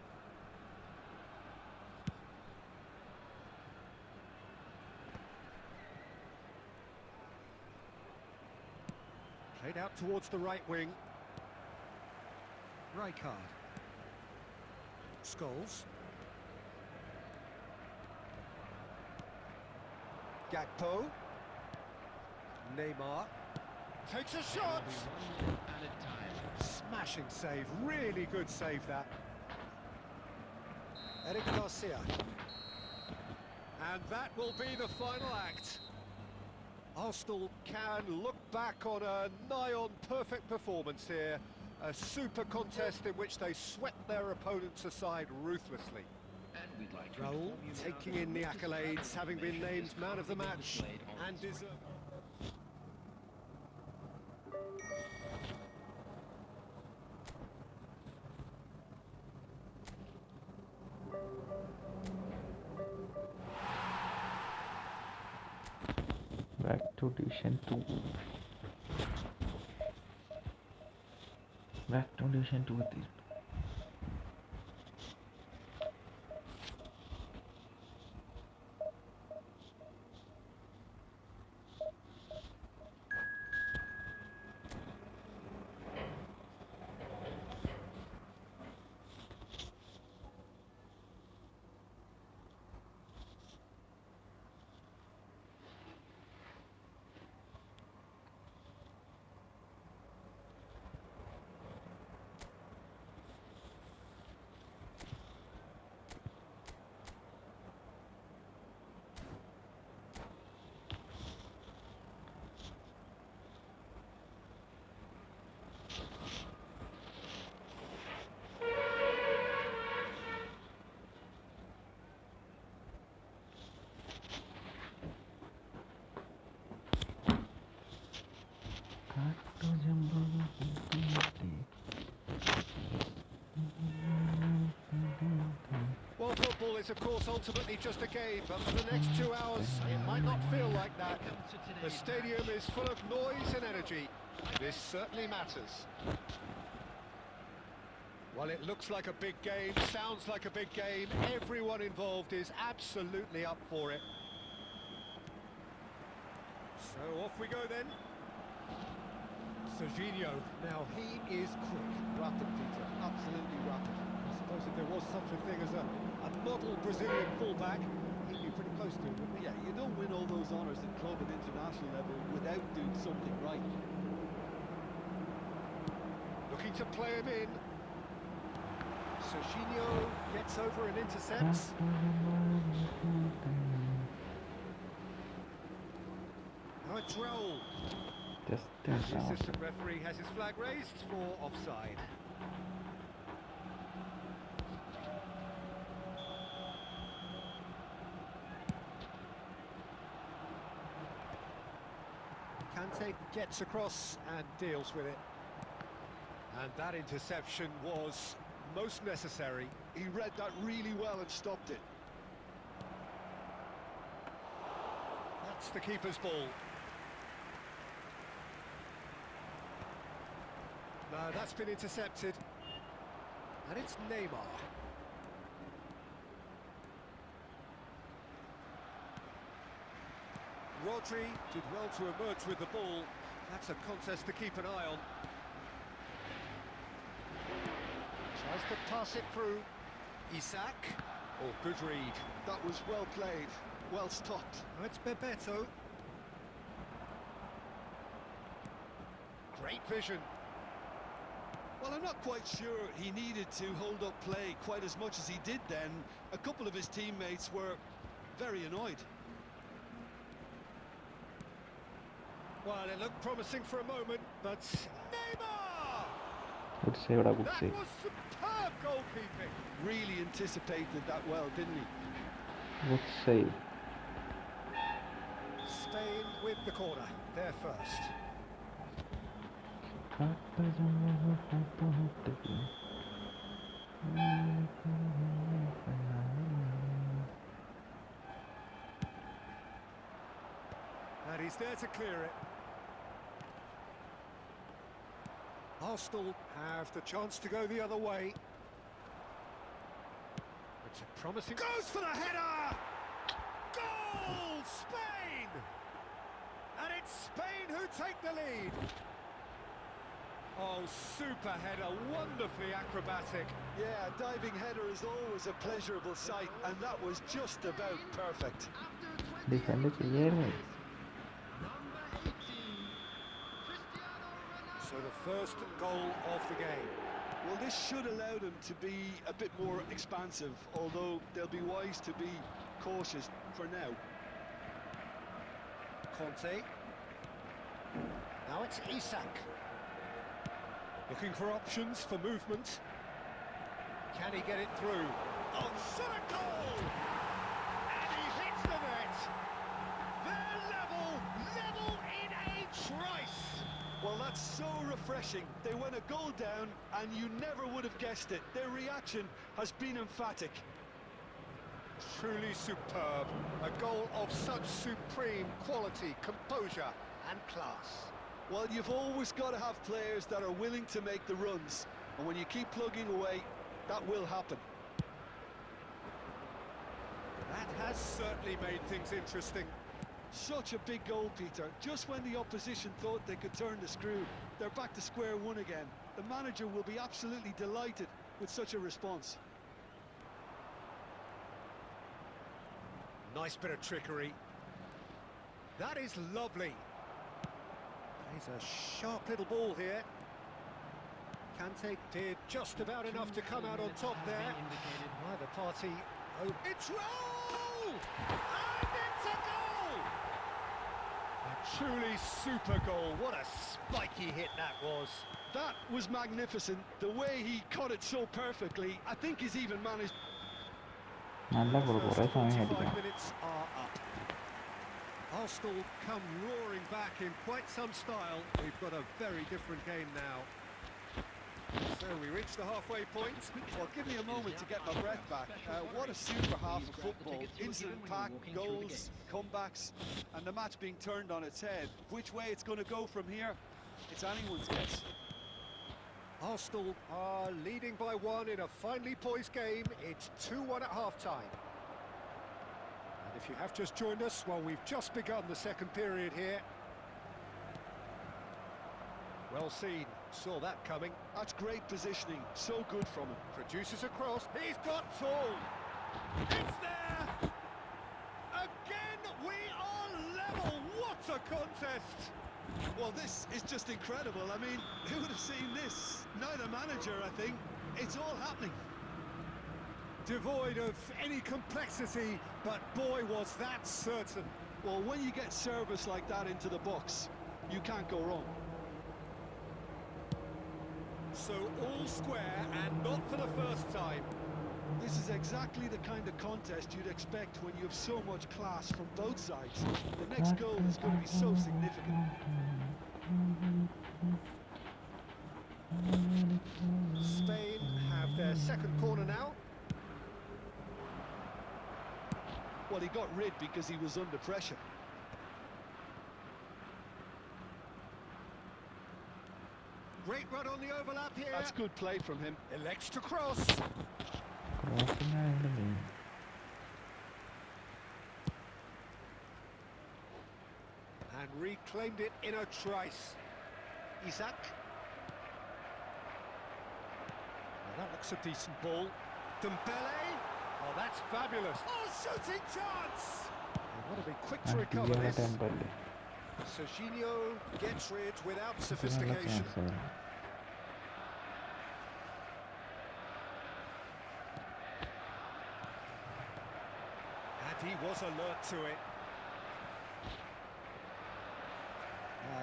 Played out towards the right wing. Rijkaard. Scholes. Gakpo. Neymar. Takes a shot! Smashing save, really good save that. Eric Garcia. And that will be the final act. Arsenal can look back on a nigh-on perfect performance here. A super contest in which they swept their opponents aside ruthlessly. Raul taking in the accolades, having been named man of the match and deserved. Back to Division 2. Back to Division 2 എത്തി. Well, football is, of course, ultimately just a game, but for the next 2 hours, it might not feel like that. The stadium is full of noise and energy. This certainly matters. Well, it looks like a big game, sounds like a big game. Everyone involved is absolutely up for it. So off we go then. Serginho, now he is quick. Rapid, Peter, absolutely rapid. I suppose if there was such a thing as a model Brazilian fullback, he'd be pretty close to it, wouldn't he? Yeah, you don't win all those honours at club and international level without doing something right. Looking to play him in. Serginho gets over and intercepts. Now it's Raul. The assistant referee has his flag raised for offside. Kante gets across and deals with it. And that interception was most necessary. He read that really well and stopped it. That's the keeper's ball. No, that's been intercepted. And it's Neymar. Rodri did well to emerge with the ball. That's a contest to keep an eye on. Tries to pass it through. Isak. Oh, good read. That was well played, well stopped. Now it's Bebeto. Great vision. Well, I'm not quite sure he needed to hold up play quite as much as he did then. A couple of his teammates were very annoyed. Well, it looked promising for a moment, but Neymar! Good save, good That save. was superb goalkeeping. Really anticipated that well, didn't he? Good save. Spain with the corner. They're first. And he's there to clear it. Arsenal have the chance to go the other way. It's a promising... Goes for the header! Goal! Spain! And it's Spain who take the lead. Oh, super header, wonderfully acrobatic. Yeah, a diving header is always a pleasurable sight, and that was just about perfect. After 20 defend ചെയ്യായിരുന്നു. Number 18, Cristiano Ronaldo. So the first goal of the game. Well, this should allow them to be a bit more expansive, although they'll be wise to be cautious for now. Conte. Now it's Isak. Looking for options for movement. Can he get it through? Oh, shot a goal! And he hits the net. They're level in a trice. Well, that's so refreshing. They went a goal down and you never would have guessed it. Their reaction has been emphatic. Truly superb. A goal of such supreme quality, composure and class. Well, you've always got to have players that are willing to make the runs. And when you keep plugging away, that will happen. That has certainly made things interesting. Such a big goal, Peter. Just when the opposition thought they could turn the screw, they're back to square one again. The manager will be absolutely delighted with such a response. Nice bit of trickery. That is lovely. He's a sharp little ball here. Kante did just about enough to come out on top there. Neither party. Oh, it's roll! And it's a goal! A truly super goal. What a spiky hit that was. That was magnificent. The way he caught it so perfectly, I think he's even managed. നല്ല goal, കുറേ സമയം 45 അടിക്കണം. minutes are up. Arsenal come roaring back in quite some style. We've got a very different game now. So we reach the halfway point. Well, give me a moment to get my breath back. What a super half of football. Incident-packed, goals, comebacks, and the match being turned on its head. Which way it's going to go from here, it's anyone's guess. Arsenal are leading by one in a finely poised game. It's 2-1 at half-time. And if you have just joined us, well, we've just begun the second period here. Well seen, saw that coming. That's great positioning, so good from him. Produces a cross, he's got Tool. It's there! Again, we are level, what a contest! Well, this is just incredible. I mean, who would have seen this? Neither manager, I think. It's all happening. Devoid of any complexity, but boy, was that certain. Well, when you get service like that into the box, you can't go wrong. So all square, and not for the first time. This is exactly the kind of contest you'd expect when you have so much class from both sides. The next goal is going to be so significant. Spain have their second corner now. Well, he got rid because he was under pressure. Great run on the overlap here. That's good play from him. Elects to cross. ക്രോസിനായിട്ട് main. And reclaimed it in a trice. Isak. Well, that looks a decent ball. Dembele. Oh, that's fabulous. Oh, shooting chance! They've got to be quick to recover അടിപൊളി this. ടെമ്പല്ലേ. Serginho gets rid without നല്ല sophistication. chance ആയിരുന്നു. And he was alert to it.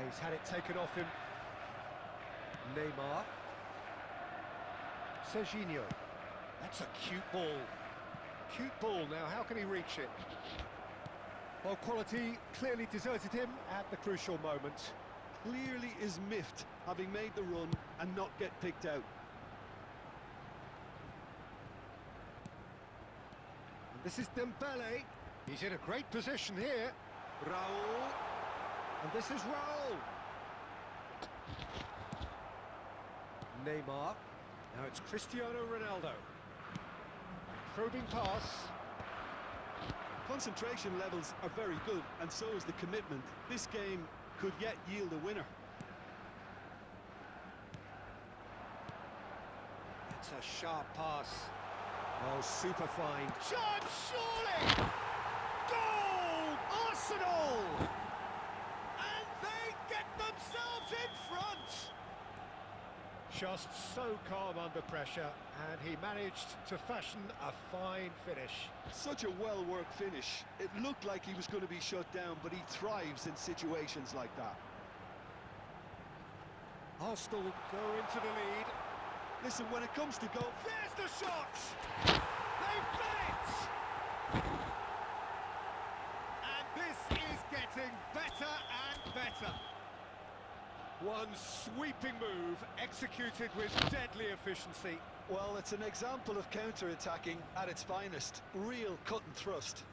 He's had it taken off him. Neymar. Serginho. That's a cute ball. Cute ball. Now, how can he reach it? Well, quality clearly deserted him at the crucial moment. Clearly is miffed, having made the run and not get picked out. And this is Dembele. He's in a great position here. Raul. And this is Raul. Neymar. Now it's Cristiano Ronaldo. Probing pass. Concentration levels are very good, and so is the commitment. This game could yet yield a winner. It's a sharp pass. Oh, super fine. Chance, surely! Goal! Arsenal! And they get themselves in front! Just so calm under pressure, and he managed to fashion a fine finish. Such a well-worked finish. It looked like he was going to be shut down, but he thrives in situations like that. Arsenal go into the lead. Listen, when it comes to goal... There's the shot! They've done it! And this is getting better and better. One sweeping move, executed with deadly efficiency. Well, it's an example of counter-attacking at its finest. Real cut and thrust.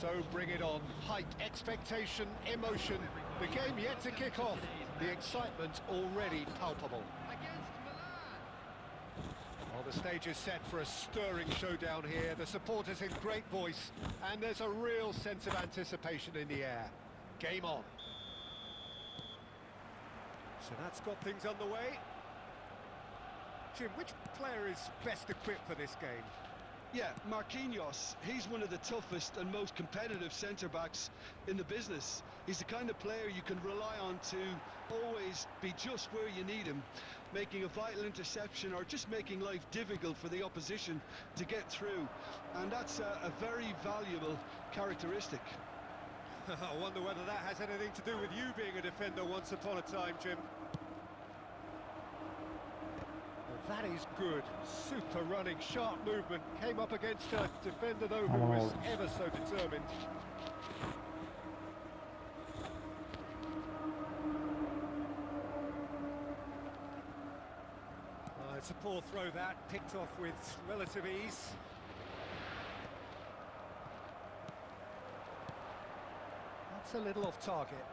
So bring it on. Height, expectation, emotion. The game yet to kick off. The excitement already palpable. Against Milan. Well, the stage is set for a stirring showdown here. The supporters in great voice, and there's a real sense of anticipation in the air. Game on. So that's got things underway. Jim, which player is best equipped for this game? Yeah, Marquinhos, he's one of the toughest and most competitive centre-backs in the business. He's the kind of player you can rely on to always be just where you need him, making a vital interception or just making life difficult for the opposition to get through. And that's a very valuable characteristic. I wonder whether that has anything to do with you being a defender once upon a time, Jim. That is good. Super running, sharp movement. Came up against a defender, though, who was ever so determined. It's a poor throw, that. Picked off with relative ease. That's a little off target.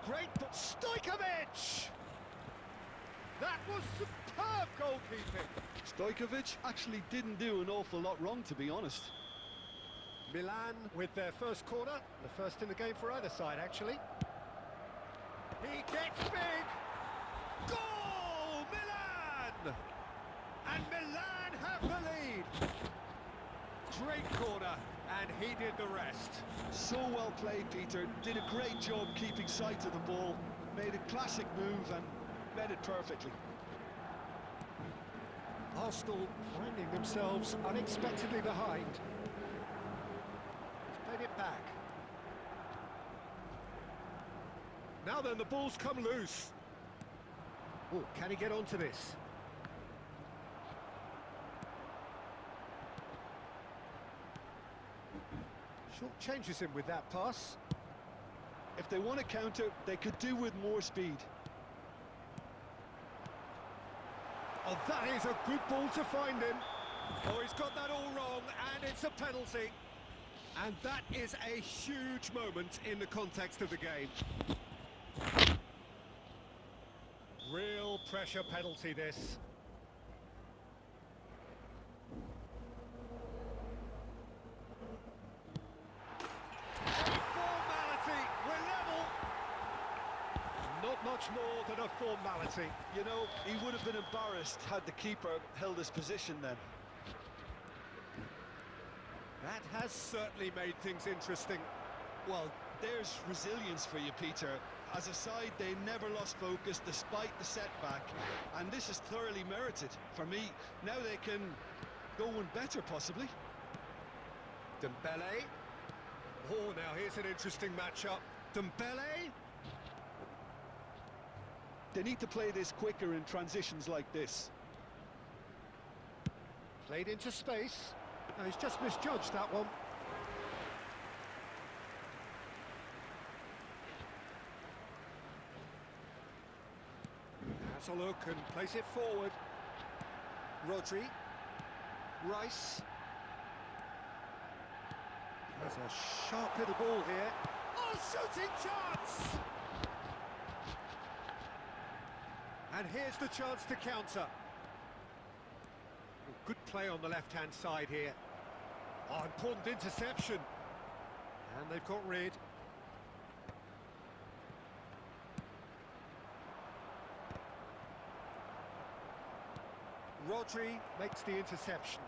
Great, but Stojkovic! That was superb goalkeeping. Stojkovic actually didn't do an awful lot wrong, to be honest. Milan with their first corner, the first in the game for either side, actually. He gets big! Goal! Milan! And Milan have the lead! Great corner, and he did the rest. So well played, Peter. Did a great job keeping sight of the ball. Made a classic move and met it perfectly. Arsenal finding themselves unexpectedly behind. He's played it back. Now then, the ball's come loose. Oh, can he get onto this? Short changes him with that pass. If they want to counter, they could do with more speed. Oh, that is a good ball to find him. Oh, he's got that all wrong, and it's a penalty. And that is a huge moment in the context of the game. Real pressure penalty, this. Formality, we're level. Not much more than a formality. You know, he would have been embarrassed had the keeper held his position then. That has certainly made things interesting. Well, there's resilience for you, Peter. As a side, they never lost focus despite the setback, and this is thoroughly merited. For me, now they can go one better, possibly. Dembele. Oh, now here's an interesting matchup. Dembele. They need to play this quicker in transitions like this. Played into space. No, he's just misjudged that one. Has a look and plays it forward. Rodri. Rice. There's a sharp little ball here. Oh, shooting chance! And here's the chance to counter. Good play on the left-hand side here. Oh, important interception. And they've got rid. Rodri makes the interception.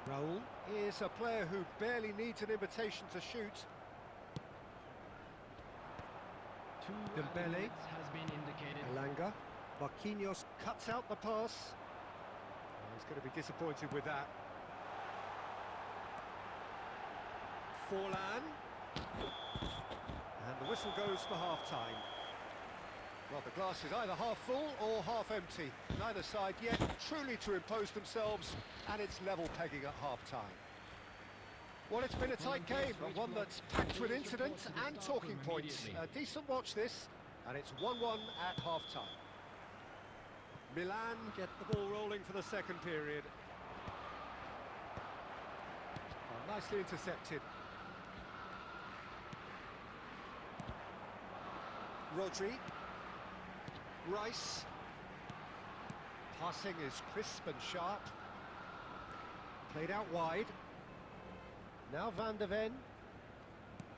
Raul is a player who barely needs an invitation to shoot. Dembele has been indicated. Elanga. Marquinhos cuts out the pass. He's going to be disappointed with that. Forlan. And the whistle goes for half-time. Well, the glass is either half full or half empty. Neither side yet truly to impose themselves, and it's level pegging at half-time. Well, it's been a tight game, and one that's packed with incident and talking points. A decent watch this, and it's 1-1 at half-time. Milan get the ball rolling for the second period. Oh, nicely intercepted. Rodri. Rice. Passing is crisp and sharp. Played out wide. Now Van de Ven.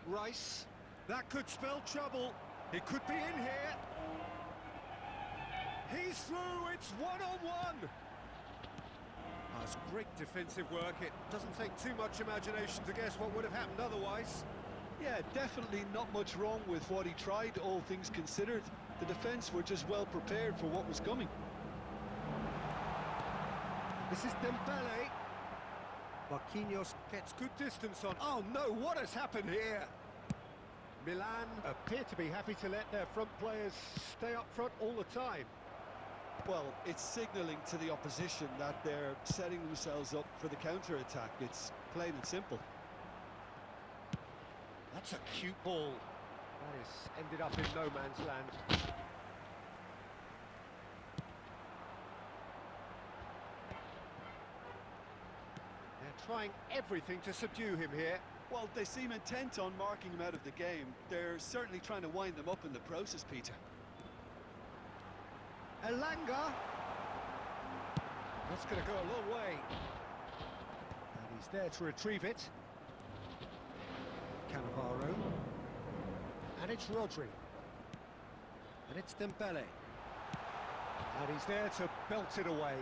Rice. That could spell trouble. He could be in here. He's through, it's one-on-one. That's great defensive work. It doesn't take too much imagination to guess what would have happened otherwise. Yeah, definitely not much wrong with what he tried, all things considered. The defence were just well prepared for what was coming. This is Dembele. Marquinhos gets good distance on. Oh no, what has happened here? Milan appear to be happy to let their front players stay up front all the time. Well, it's signalling to the opposition that they're setting themselves up for the counter-attack. It's plain and simple. That's a cute ball. That has ended up in no man's land. They're trying everything to subdue him here. Well, they seem intent on marking him out of the game. They're certainly trying to wind them up in the process, Peter. Elanga. That's going to go a long way. And he's there to retrieve it. Cannavaro. And it's Rodri. And it's Dembele. And he's there to belt it away.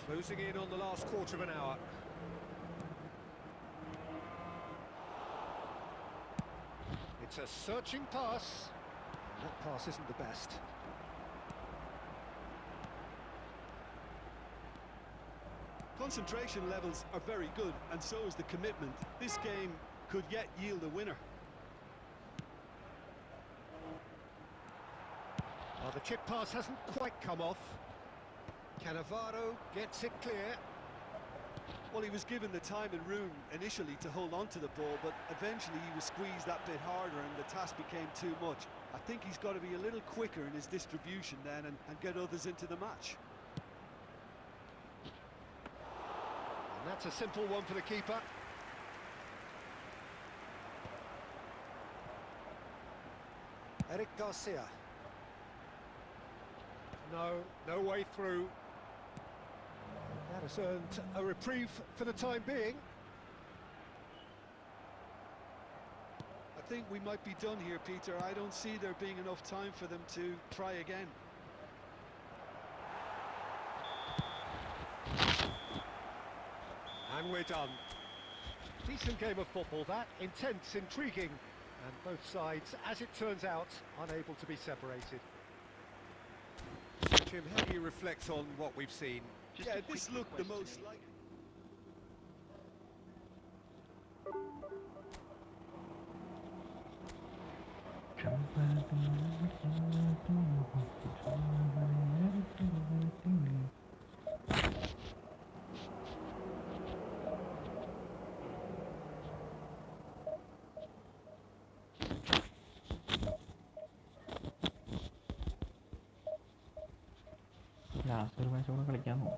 Closing in on the last quarter of an hour. It's a searching pass. That pass isn't the best. concentration levels are very good, and so is the commitment. This game could yet yield a winner. Well, the chip pass hasn't quite come off. Cannavaro gets it clear. Well, he was given the time and room initially to hold on to the ball, but eventually he was squeezed that bit harder and the task became too much. I think he's got to be a little quicker in his distribution then and get others into the match. And that's a simple one for the keeper. Eric Garcia. No way through. That has earned a reprieve for the time being. I think we might be done here, Peter. I don't see there being enough time for them to try again. And we're done. Decent game of football, that. Intense, intriguing. And both sides, as it turns out, unable to be separated. Jim, how do you reflect on what we've seen? Yeah, this looked the most like... last ഒരു match കൂടെ കളിക്കാമോ?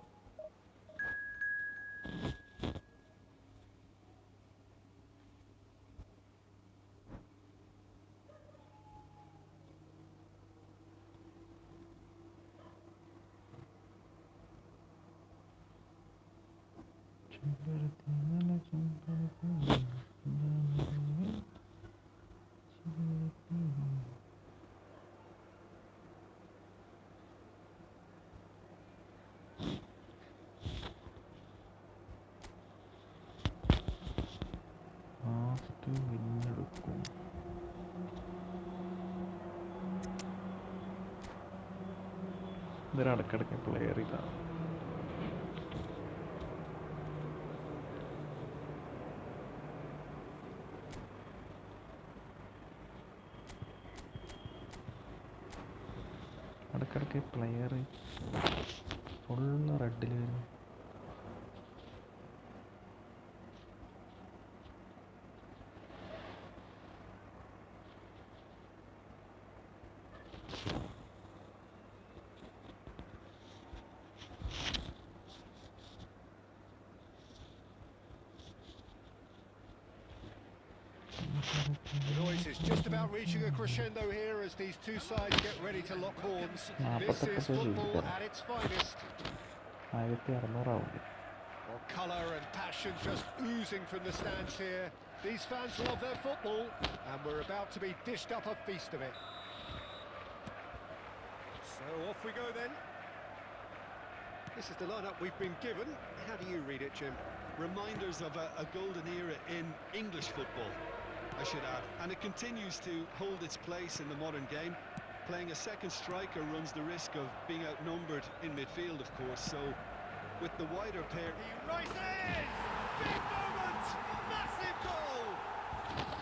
വിന്നെടുക്കും. ഇതൊരു ഇടയ്ക്കിടയ്ക്ക് player ഇതാണ്. ഇടയ്ക്കിടയ്ക്ക് player full റെഡിൽ വരും. The noise is just about reaching a crescendo here as these two sides get ready to lock horns. This is football at its finest. 1600 ആവും. Well, colour and passion just oozing from the stands here. These fans love their football, and we're about to be dished up a feast of it. So off we go then. This is the lineup we've been given. How do you read it, Jim? Reminders of a golden era in English football, I should add, and it continues to hold its place in the modern game. Playing a second striker runs the risk of being outnumbered in midfield, of course, so with the wider pair... He rises! Big moment! Massive goal!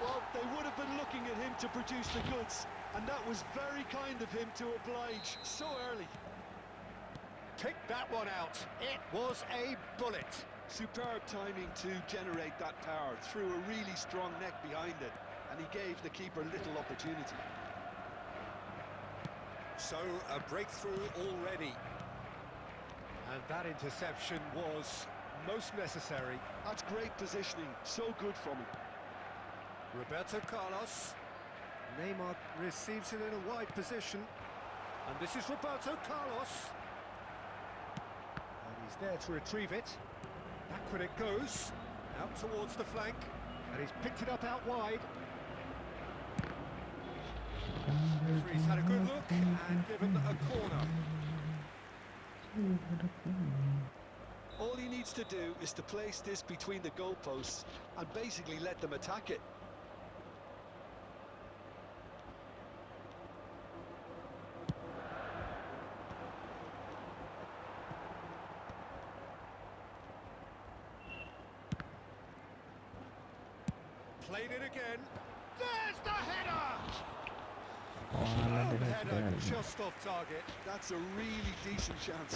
Well, they would have been looking at him to produce the goods, and that was very kind of him to oblige so early. Pick that one out. It was a bullet. Superb timing to generate that power, threw a really strong neck behind it, and he gave the keeper little opportunity. So a breakthrough already. And that interception was most necessary. That's great positioning, so good from him. Roberto Carlos. Neymar receives it in a wide position. And this is Roberto Carlos. And he's there to retrieve it. Backward it goes, out towards the flank, and he's picked it up out wide. Referee's had a good look and given a corner. All he needs to do is to place this between the goalposts and basically let them attack it. Played it again. There's the header! ഹോളണ്ടിനെ വെച്ചിട്ട് Header കളിക്കും. just off target. That's a really decent chance.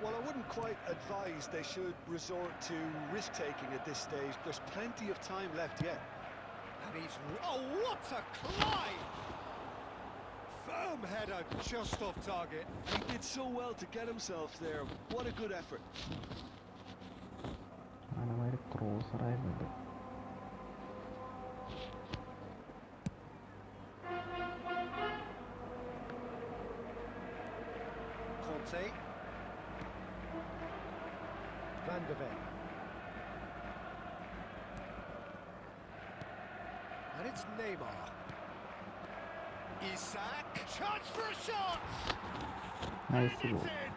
Well, I wouldn't quite advise they should resort to risk-taking at this stage. There's plenty of time left yet. And he's... Oh, what a climb! Firm header just off target. He did so well to get himself there. What a good effort. മനമാര് ക്രോസറായിരുന്നത്. Conte. Van de Ven. And it's Neymar. Isak. Chance for a shot! Nice And goal, it's in!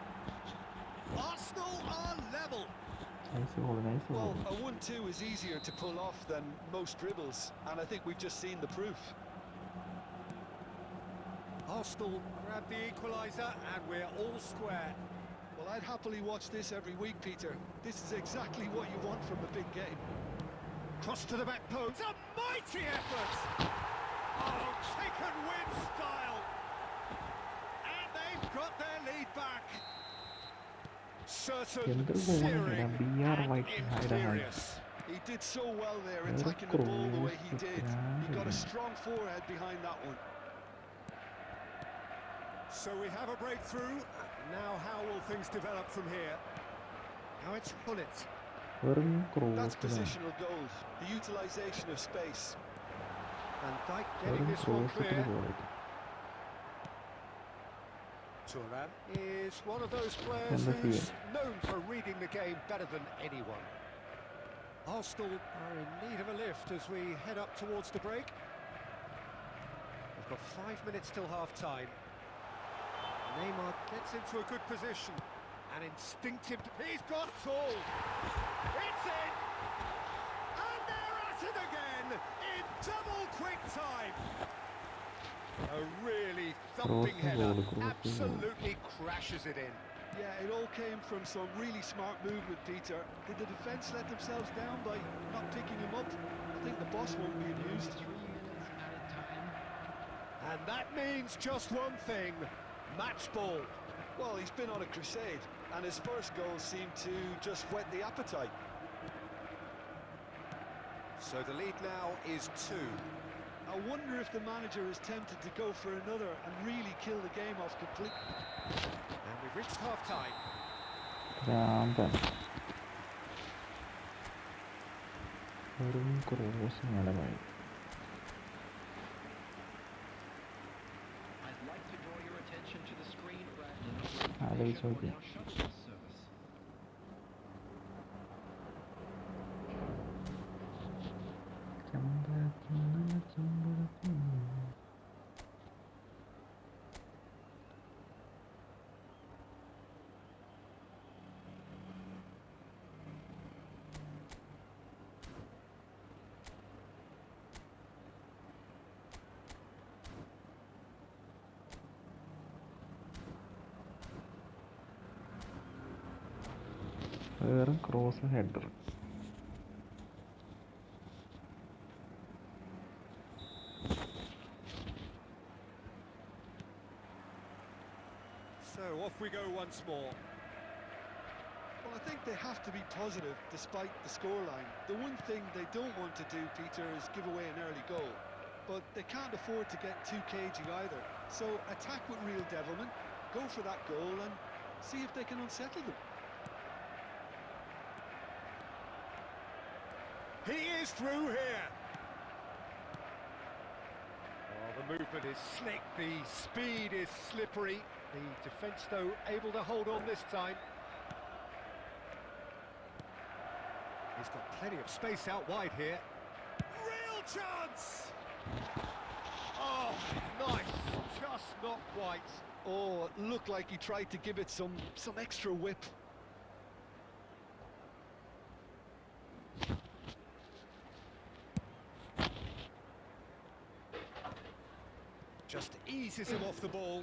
Arsenal are level. Nice goal, nice Well, goal. a 1-2 is easier to pull off than most dribbles, and I think we've just seen the proof. Arsenal grab the equaliser and we're all square. Well, I'd happily watch this every week, Peter. This is exactly what you want from a big game. Cross to the back post. It's a mighty effort! Oh, taken with style! And they've got their lead back. Certain, എന്തൊരു ഗോളാണ് searing BR and White imperious. He did so well there, Very attacking the ball the way he close, did. He got a yeah. strong forehead behind that one. So we have a breakthrough. Now how will things develop from here? Now it's Hullet. വെറും That's cross, positional goals, the utilisation of space. And Dyke getting വെറും this one cross clear. Goal. Turan is one of those players And the who's known for reading the game better than anyone. Arsenal are in need of a lift as we head up towards the break. We've got 5 minutes till half-time. Neymar gets into a good position. An instinctive... He's got it all! It's in! And they're at it again in double quick time! A really thumping Crossing header, goal, crossing goal. absolutely crashes it in. Yeah, it all came from some really smart movement, Peter. Did the defence let themselves down by not picking him up? I think the boss won't be amused. 3 minutes added time. And that means just one thing, match ball. Well, he's been on a crusade, and his first goal seemed to just whet the appetite. So the lead now is 2. I wonder if the manager is tempted to go for another and really kill the game off completely. And we've reached half-time. ഭ്രാന്താണ്. വെറും cross നിലമായി. I'd like to draw your attention to the screen, Brandon. ആലോചിച്ച് നോക്കി. Now shuttle bus service. ചമ്പരത്തിന്ന് ചമ്പരത്തിന്ന്. വെറും cross header. So off we go once more. Well, I think they have to be positive despite the scoreline. The one thing they don't want to do, Peter, is give away an early goal. But they can't afford to get too cagey either. So attack with real devilment, go for that goal and see if they can unsettle them. He is through here. Oh, the movement is slick, the speed is slippery. The defence, though, able to hold on this time. He's got plenty of space out wide here. Real chance! Oh, nice. Just not quite. Oh, it looked like he tried to give it some extra whip. Just eases him off the ball.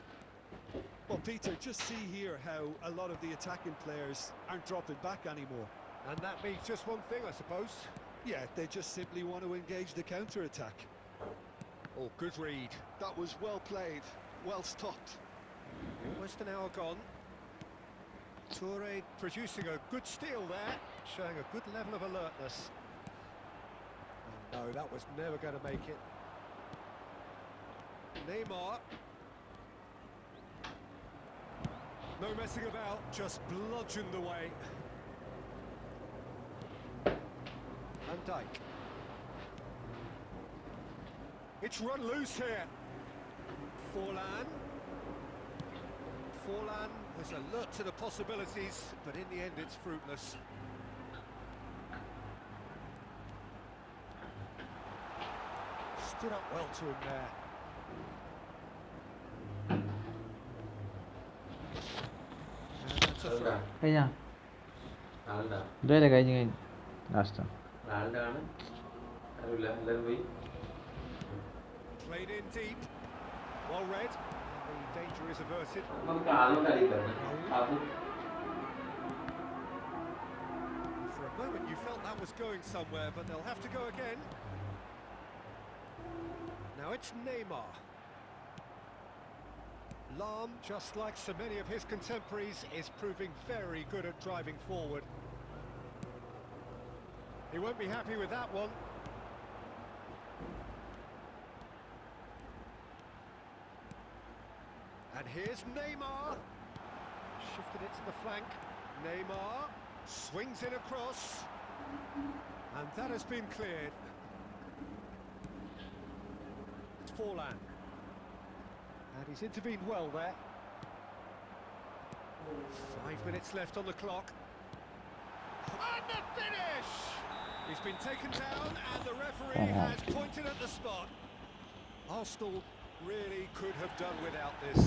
Well, Peter, just see here how a lot of the attacking players aren't dropping back anymore. And that means just one thing, I suppose. Yeah, they just simply want to engage the counter-attack. Oh, good read. That was well played, well stopped. Almost an hour gone. Toure producing a good steal there, showing a good level of alertness. And no, that was never going to make it. Neymar. No messing about, just bludgeoned away. Van Dijk. It's run loose here. Forlan. Forlan was alert to the possibilities, but in the end it's fruitless. Stood up well to him there. And that's a throw. കഴിഞ്ഞാ ആളുണ്ടാ ഇതുവരെ കഴിഞ്ഞ് last ആളുണ്ടാണ് അറിയില്ല എല്ലാവരും പോയി. Played in deep. Well read. And the danger is averted. നമുക്ക് ആളുണ്ട് അറിയില്ല അത് For a moment you felt that was going somewhere, but they'll have to go again. Now it's Neymar. Lam, just like so many of his contemporaries, is proving very good at driving forward. He won't be happy with that one. And here's Neymar. Shifted it to the flank. Neymar swings it across. And that has been cleared. It's Forlan. And he's intervened well there. 5 minutes left on the clock. And the finish! He's been taken down and the referee has pointed at the spot. Arsenal really could have done without this.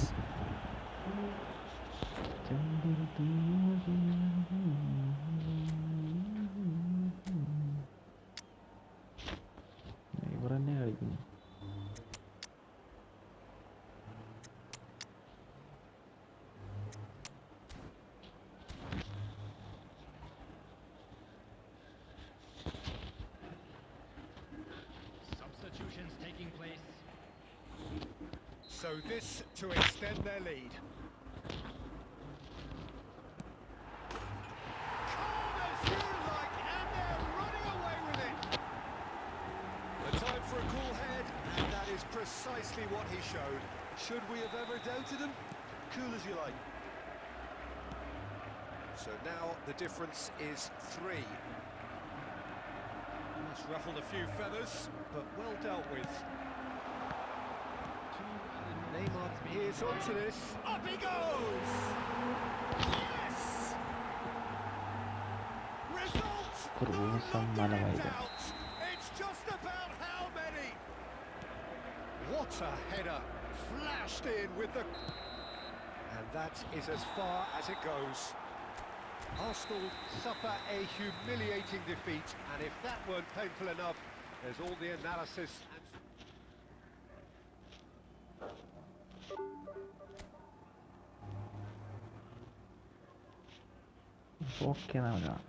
ഇവർ തന്നെ കളിക്കുന്നു. Substitutions taking place. So this to extend their lead. Corners you like, and they're running away with it. The time for a cool head, and that is precisely what he showed. Should we have ever doubted him? Cool as you like. So now the difference is 3. That's ruffled a few feathers, but well dealt with. Neymar is onto this. Up he goes! Yes! Result! സമ്മാനമായത്. It's just about how many? What a header! Flashed in with the... And that is as far as it goes. Arsenal suffer a humiliating defeat, and if that weren't painful enough, there's all the analysis and... okay നമുക്ക് കാണാം.